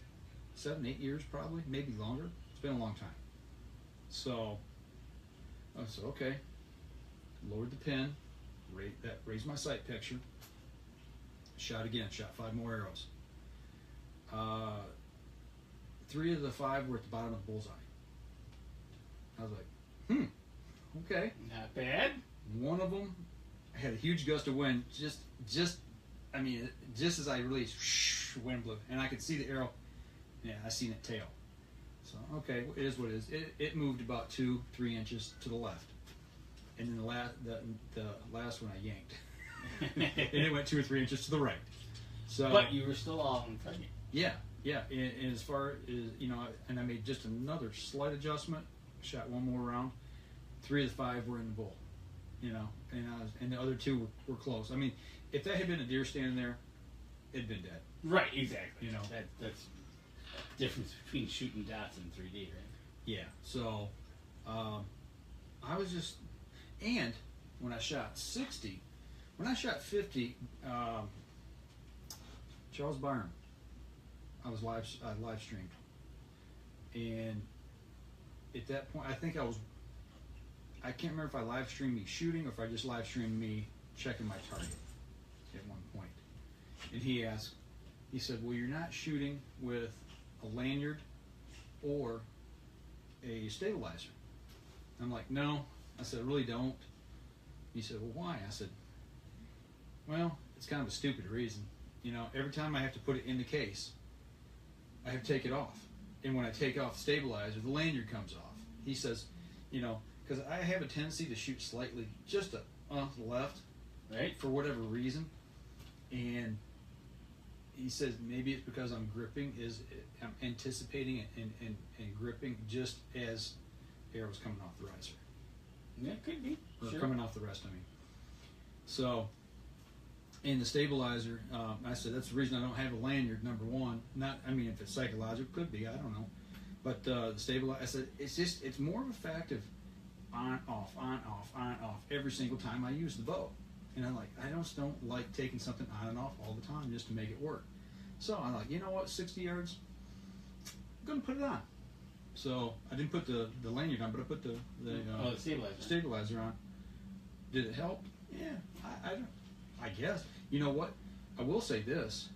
7, 8 years probably, maybe longer. It's been a long time. So I said, okay, lowered the pin, raised my sight picture, shot again, shot 5 more arrows. 3 of the 5 were at the bottom of the bullseye. I was like, okay. Not bad. One of them had a huge gust of wind, just as I released, wind blew, and I could see the arrow. Yeah, I seen it tail. So okay, it is what it is. It moved about 2-3 inches to the left, and then the last one I yanked, and it went 2 or 3 inches to the right. So, but you were still all in front of you. Yeah. And as far as and I made just another slight adjustment. Shot 1 more round. 3 of the 5 were in the bull. And the other 2 were close. I mean, if that had been a deer standing there, it'd been dead. Right, exactly. That's the difference between shooting dots in 3D, right? Yeah. So, I was just, and when I shot 60, when I shot 50, Charles Byron, I live streamed, and at that point, I can't remember if I live streamed me shooting or if I just live streamed me checking my target at one point. And he said, well, you're not shooting with a lanyard or a stabilizer. I'm like, no. I said, I really don't. He said, well, why? I said, well, it's kind of a stupid reason. Every time I have to put it in the case, I have to take it off. And when I take off the stabilizer, the lanyard comes off. He says, because I have a tendency to shoot slightly just to the left, right, for whatever reason. And he says maybe it's because I'm gripping, I'm anticipating and gripping just as arrows coming off the riser. Yeah, could be. Or sure. coming off the rest, I mean. So, in the stabilizer, I said that's the reason I don't have a lanyard, number one. If it's psychological, could be, I don't know. But the stabilizer, I said, it's more of a fact of on, off, every single time I use the bow. And I'm like, I just don't like taking something on and off all the time just to make it work. So I'm like, you know what, 60 yards, I'm going to put it on. So I didn't put the lanyard on, but I put the stabilizer on. Did it help? Yeah, I guess. You know what? I will say this.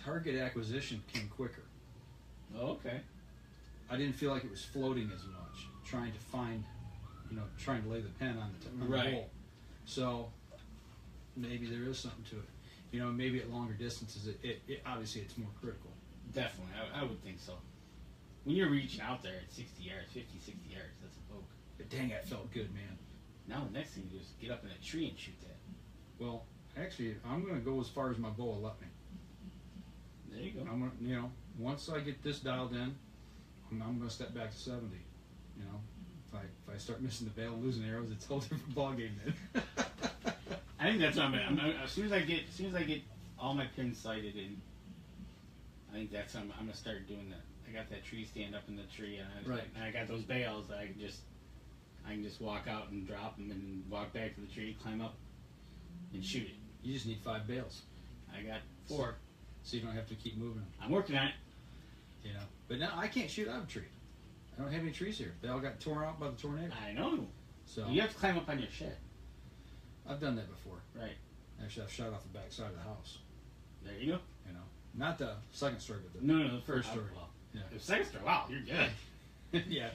Target acquisition came quicker. Oh, okay. I didn't feel like it was floating as much, trying to lay the pen on the hole. So maybe there is something to it. Maybe at longer distances, it obviously it's more critical. Definitely, I would think so. When you're reaching out there at 60 yards, 50, 60 yards, that's a poke. But dang, that felt good, man. Now the next thing you do is get up in a tree and shoot that. Well, actually, I'm going to go as far as my bow will let me. There you go. I'm gonna, once I get this dialed in, I'm going to step back to 70. If I start missing the bail and losing arrows, it's a whole different ballgame then. I think that's what I'm as soon as I get all my pins sighted in, I think that's what I'm gonna start doing that. I got that tree stand up in the tree, and I got those bales that I can just walk out and drop them and walk back to the tree, climb up, and shoot it. You just need 5 bales. I got 4, so you don't have to keep moving them. I'm working on it. But now I can't shoot out of a tree. I don't have any trees here. They all got torn out by the tornado. I know. So you have to climb up on your shed. I've done that before. Right. Actually, I've shot off the back side of the house. There you go. Not the second story, but the first story. Well, yeah. The second story. Wow, you're good. Yeah.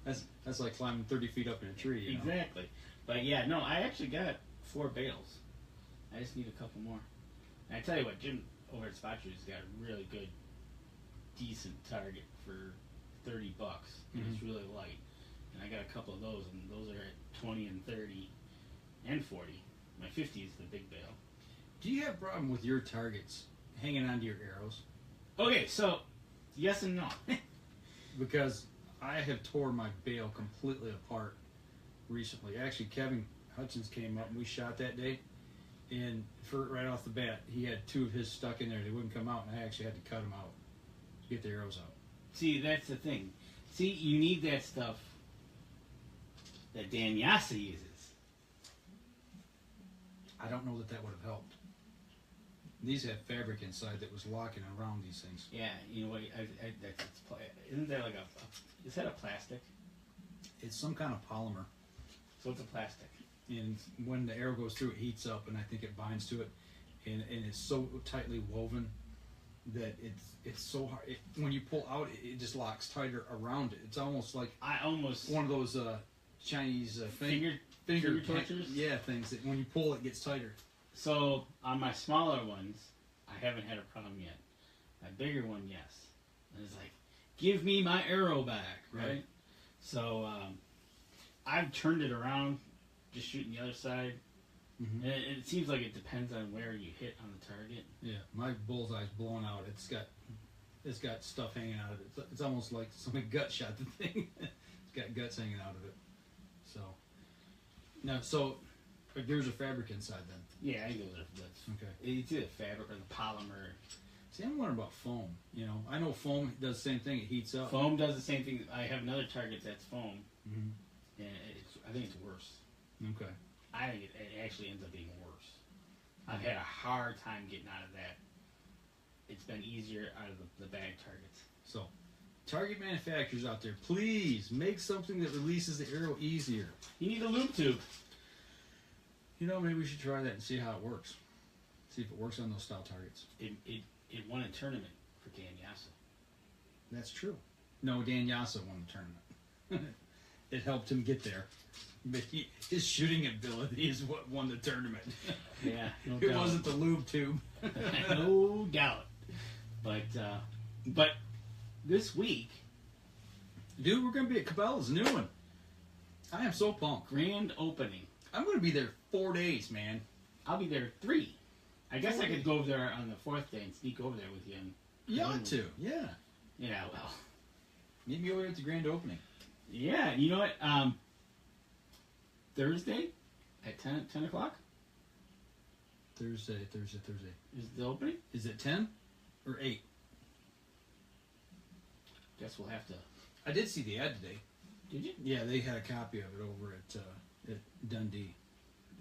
That's like climbing 30 feet up in a tree. Exactly. But yeah, no, I actually got 4 bales. I just need a couple more. And I tell you what, Jim over at Spot Shoot's got a really good, decent target for $30. And it's really light. And I got a couple of those, and those are at 20 and 30 and 40. My 50 is the big bale. Do you have a problem with your targets hanging onto your arrows? Okay, so yes and no. Because I have tore my bale completely apart recently. Actually, Kevin Hutchins came up and we shot that day, and right off the bat, he had 2 of his stuck in there. They wouldn't come out, and I actually had to cut them out to get the arrows out. See, that's the thing. See, you need that stuff that Dan Yassa uses. I don't know that would have helped. These have fabric inside that was locking around these things. Yeah, you know what? Isn't there like is that a plastic? It's some kind of polymer. So it's a plastic. And when the arrow goes through, it heats up, and I think it binds to it, and it's so tightly woven that it's so hard. When you pull out, it just locks tighter around it. It's almost like one of those Chinese finger tortures. Yeah, things that when you pull, it gets tighter. So on my smaller ones, I haven't had a problem yet. My bigger one, yes. And it's like, give me my arrow back, right? So I've turned it around, just shooting the other side. Mm-hmm. And it seems like it depends on where you hit on the target. Yeah, my bullseye's blown out. It's got stuff hanging out of it. It's almost like somebody gut shot the thing. It's got guts hanging out of it. So now, there's a fabric inside then. Yeah, I think that's okay. It's either fabric or the polymer. See, I'm wondering about foam. You know, I know foam does the same thing. It heats up. Foam does the same thing. I have another target that's foam, mm-hmm. and I think it's worse. Okay. I think it actually ends up being worse. I've had a hard time getting out of that. It's been easier out of the bag targets. So, target manufacturers out there, please make something that releases the arrow easier. You need a loop tube. You know, maybe we should try that and see how it works. See if it works on those style targets. It won a tournament for Dan Yassa. That's true. No, Dan Yassa won the tournament. It helped him get there. But his shooting ability is what won the tournament. Yeah, no it doubt. wasn't the lube tube. No doubt. But this week, dude, we're gonna be at Cabela's, a new one. I am so pumped. Grand opening. I'm gonna be there 4 days, man. I'll be there 3. I guess I could go over there on the 4th day and sneak over there with you. You ought to, yeah. Yeah, well. Meet me over there at the grand opening. Yeah, you know what? Thursday at 10 o'clock? Thursday. Is the opening? Is it 10 or 8? Guess we'll have to. I did see the ad today. Did you? Yeah, they had a copy of it over at Dundee.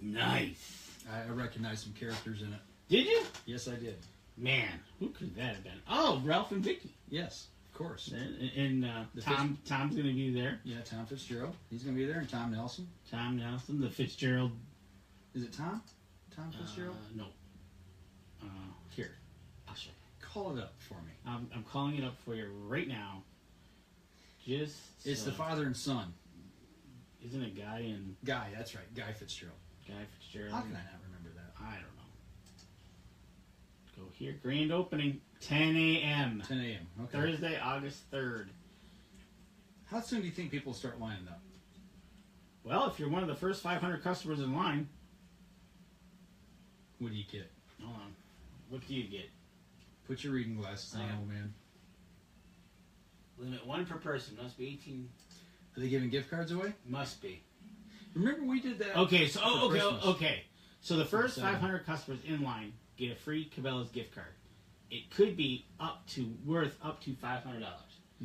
Nice. I recognized some characters in it. Did you? Yes, I did. Man, who could that have been? Oh, Ralph and Vicky. Yes, of course. And Tom's going to be there. Yeah, Tom Fitzgerald. He's going to be there, and Tom Nelson. Tom Nelson, the Fitzgerald. Is it Tom? Tom Fitzgerald? No. Here, I'll show you. Call it up for me. I'm calling it up for you right now. It's the father and son. Isn't it Guy, that's right. Guy Fitzgerald. Guy Fitzgerald. How can I not remember that? I don't know. Go here. Grand opening, 10 a.m. 10 a.m. Okay. Thursday, August 3rd. How soon do you think people will start lining up? Well, if you're one of the first 500 customers in line. What do you get? Hold on. What do you get? Put your reading glasses on, old man. Limit 1 per person. Must be 18. Are they giving gift cards away? Must be. Remember we did that? Okay, so okay. So the first 500 customers in line get a free Cabela's gift card. It could be worth up to $500.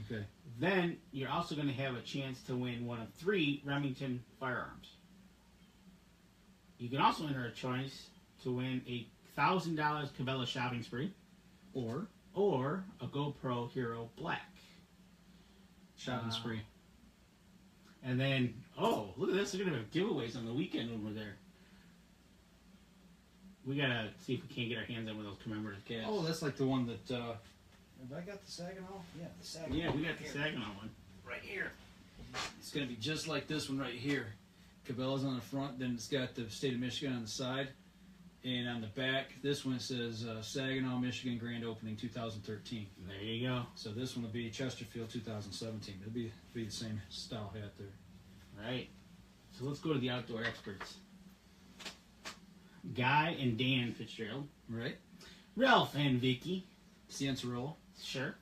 Okay. Then you're also going to have a chance to win one of 3 Remington firearms. You can also enter a choice to win a $1,000 Cabela shopping spree, or a GoPro Hero Black shopping spree. And then, look at this! They're going to have giveaways on the weekend when we're there. We gotta see if we can't get our hands on one of those commemorative kits. Oh, that's like the one that. Have I got the Saginaw? Yeah, the Saginaw. Yeah, we got the Saginaw one right here. It's gonna be just like this one right here. Cabela's on the front, then it's got the state of Michigan on the side, and on the back, this one says Saginaw, Michigan Grand Opening 2013. There you go. So this one will be Chesterfield 2017. It'll be the same style hat there. Right. So let's go to the outdoor experts. Guy and Dan Fitzgerald. Right. Ralph and Vicky. Cianciarulo. Sure.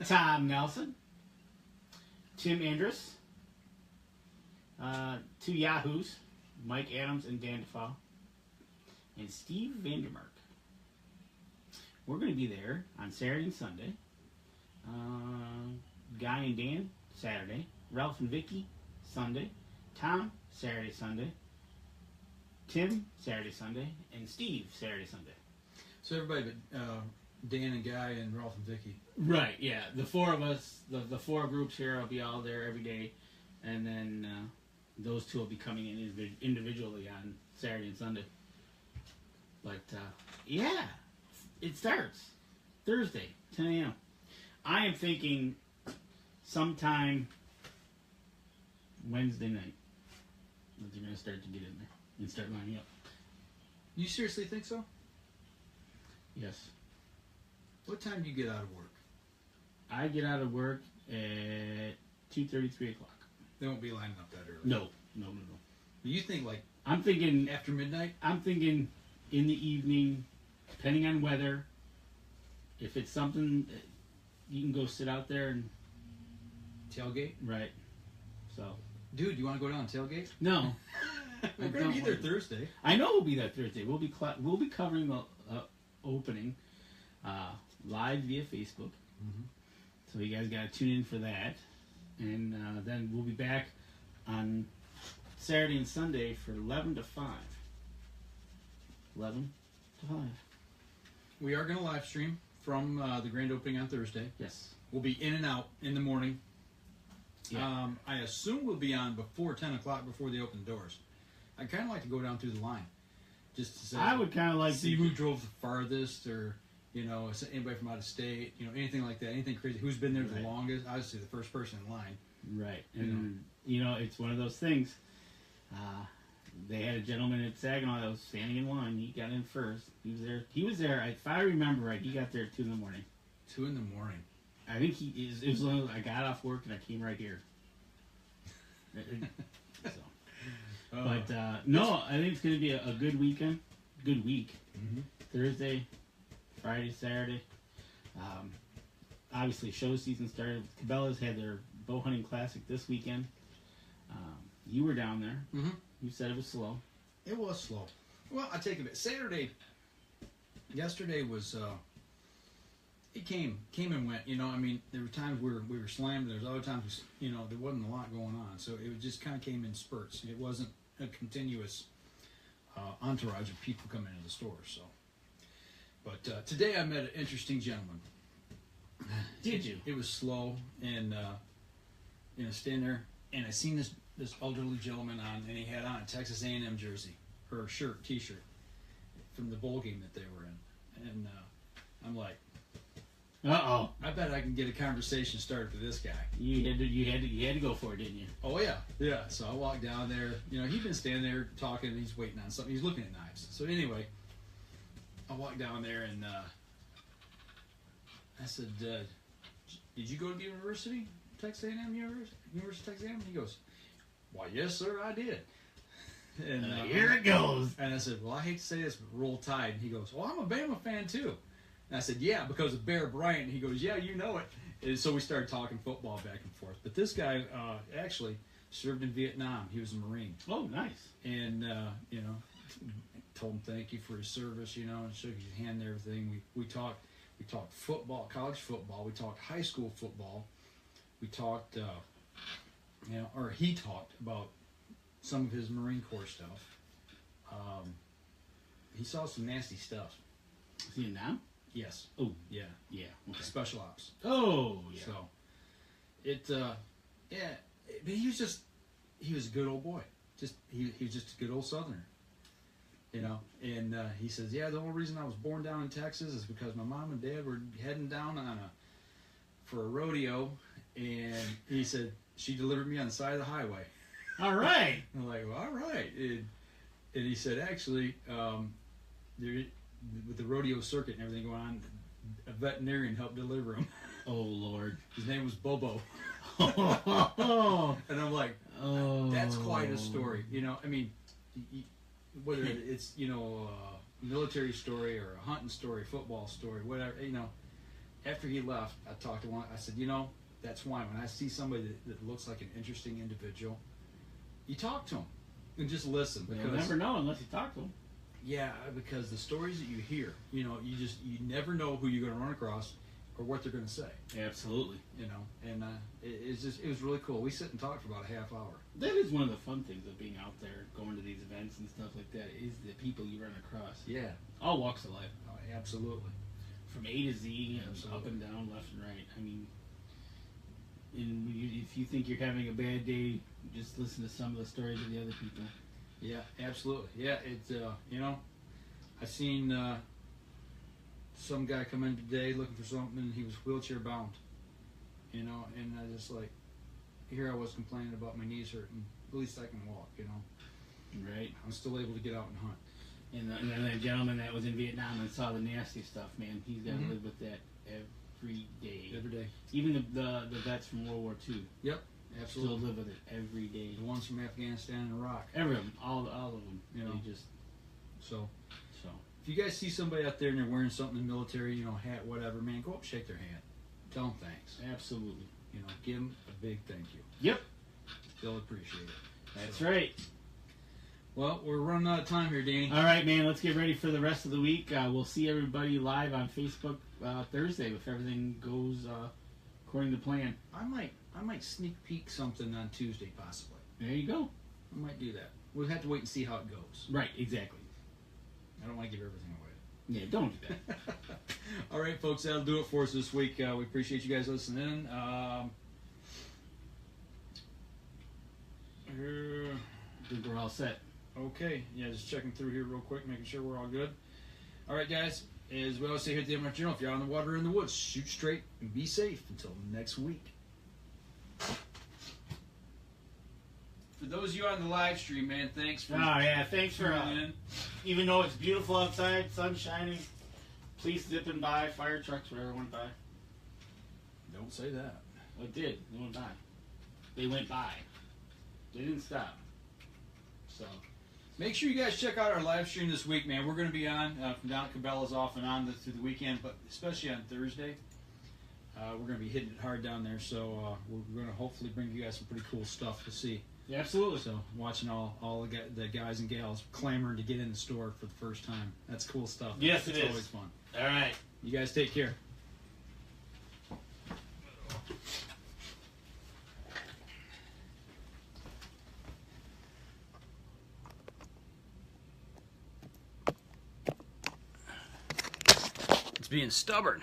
Tom Nelson. Tim Andrus. 2 Yahoos. Mike Adams and Dan DeFaul. And Steve Vandermark. We're going to be there on Saturday and Sunday. Guy and Dan, Saturday. Ralph and Vicky, Sunday. Tom, Saturday, Sunday. Tim, Saturday, Sunday. And Steve, Saturday, Sunday. So everybody but Dan and Guy and Ralph and Vicky. Right, yeah. The four of us, the four groups here, will be all there every day. And then those two will be coming in individually on Saturday and Sunday. But, yeah, it starts Thursday, 10 a.m. I am thinking sometime Wednesday night that they're going to start to get in there and start lining up. You seriously think so? Yes. What time do you get out of work? I get out of work at 2:30, 3 o'clock. They won't be lining up that early. No. You think like I'm thinking after midnight? I'm thinking in the evening, depending on weather. If it's something that you can go sit out there and Tailgate? right. So, dude, you want to go down and tailgate? no. We're going to be there Thursday. I know we'll be there Thursday. We'll be covering the opening live via Facebook. Mm-hmm. So you guys got to tune in for that. And then we'll be back on Saturday and Sunday for 11 to 5. 11 to 5. We are going to live stream from the grand opening on Thursday. Yes. We'll be in and out in the morning. Yeah. I assume we'll be on before 10 o'clock before they open the doors. I'd kind of like to go down through the line. Just to say, I would kind of like see to who drove the farthest, or anybody from out of state, anything like that, anything crazy. Who's been there the longest? Obviously, the first person in line. Right, and it's one of those things. They had a gentleman at Saginaw that was standing in line. He got in first. He was there. If I remember right, he got there at 2 in the morning. 2 in the morning. I think it was when I got off work and I came right here. So. But no, I think it's going to be a good weekend, good week. Mm-hmm. Thursday, Friday, Saturday. Obviously, show season started. Cabela's had their bow hunting classic this weekend. You were down there. Mm-hmm. You said it was slow. It was slow. Well, I take it back. Yesterday was. It came and went. There were times where we were slammed. There was other times, there wasn't a lot going on. So it just kind of came in spurts. It wasn't a continuous entourage of people coming into the store. So, but today I met an interesting gentleman. Did you? It was slow, and standing there, and I seen this elderly gentleman on, and he had on a Texas A&M jersey or T-shirt from the bowl game that they were in, and I'm like, uh-oh. I bet I can get a conversation started with this guy. You had to go for it, didn't you? Oh yeah. So I walked down there. He'd been standing there talking, and he's waiting on something. He's looking at knives. So anyway, I walked down there, and I said, "Did you go to the university, Texas A&M University of Texas A&M?" He goes, "Why, yes, sir, I did." And here it goes. And I said, "Well, I hate to say this, but roll Tide." And he goes, "Well, I'm a Bama fan too." And I said, "Yeah, because of Bear Bryant." And he goes, "Yeah, you know it." And so we started talking football back and forth. But this guy actually served in Vietnam. He was a Marine. Oh, nice. And, told him thank you for his service, and shook his hand and everything. We talked football, college football. We talked high school football. We talked, or he talked about some of his Marine Corps stuff. He saw some nasty stuff. Is he in now? Yes. Oh. Yeah. Yeah. Okay. Special ops. Oh, yeah. So, but he was a good old boy. He was just a good old Southerner. And he says, "Yeah, the only reason I was born down in Texas is because my mom and dad were heading down for a rodeo, and he said she delivered me on the side of the highway." All right. I'm like, "Well, all right." And he said, "Actually, with the rodeo circuit and everything going on, a veterinarian helped deliver him." Oh, Lord. His name was Bobo. Oh. And I'm like, that's quite a story. Whether it's, a military story or a hunting story, football story, whatever, after he left, I talked to one, I said, that's why when I see somebody that looks like an interesting individual, you talk to them and just listen. You'll never know unless you talk to them. Yeah, because the stories that you hear, you never know who you're going to run across. or what they're going to say. Absolutely. You know, and it was really cool. We sit and talk for about a half hour. That is one of the fun things of being out there, going to these events and stuff like that, is the people you run across. Yeah. All walks of life. Oh, absolutely. From A to Z, and Absolutely. up and down, left and right. I mean, if you think you're having a bad day, just listen to some of the stories of the other people. Yeah, absolutely. Yeah, it's you know, I seen some guy come in today looking for something, and he was wheelchair bound. You know, and I just like, here I was complaining about my knees hurting. At least I can walk. You know, Right. I'm still able to get out and hunt. And then that gentleman that was in Vietnam and saw the nasty stuff, man, he's got to live with that every day. Every day. Even the vets from World War II. Yep, absolutely. Still live with it every day. The ones from Afghanistan and Iraq. Every of them, all of them. You know. They just So, so. if you guys see somebody out there and they're wearing something in the military, you know, hat, whatever, man, go up and shake their hand. Tell them thanks. Absolutely. You know, give them a big thank you. Yep. They'll appreciate it. That's So, right. Well, we're running out of time here, Danny. All right, man. Let's get ready for the rest of the week. We'll see everybody live on Facebook Thursday if everything goes according to plan. I might sneak peek something on Tuesday, possibly. There you go. I might do that. We'll have to wait and see how it goes. Right. Exactly. I don't want to give everything away. Yeah. Don't do that. All right, folks, that'll do it for us this week. We appreciate you guys listening in. I think we're all set. Okay, yeah, just checking through here real quick, making sure we're all good. All right, guys, as we always say here at the Amateur Journal, if you're out on the water or in the woods, shoot straight and be safe until next week. For those of you on the live stream, man, thanks for Thanks for tuning in. even though it's beautiful outside, sun shining, police zipping by, fire trucks, whatever went by. Don't say that. Oh, it did. They went by. They went by. They didn't stop. So. Make sure you guys check out our live stream this week, man. We're going to be on from down at Cabela's off and on through the weekend, but especially on Thursday. We're going to be hitting it hard down there, so we're going to hopefully bring you guys some pretty cool stuff to see. Yeah, absolutely. So watching all the guys and gals clamoring to get in the store for the first time. That's cool stuff. Yes, it is. It's always fun. All right. You guys take care. It's being stubborn.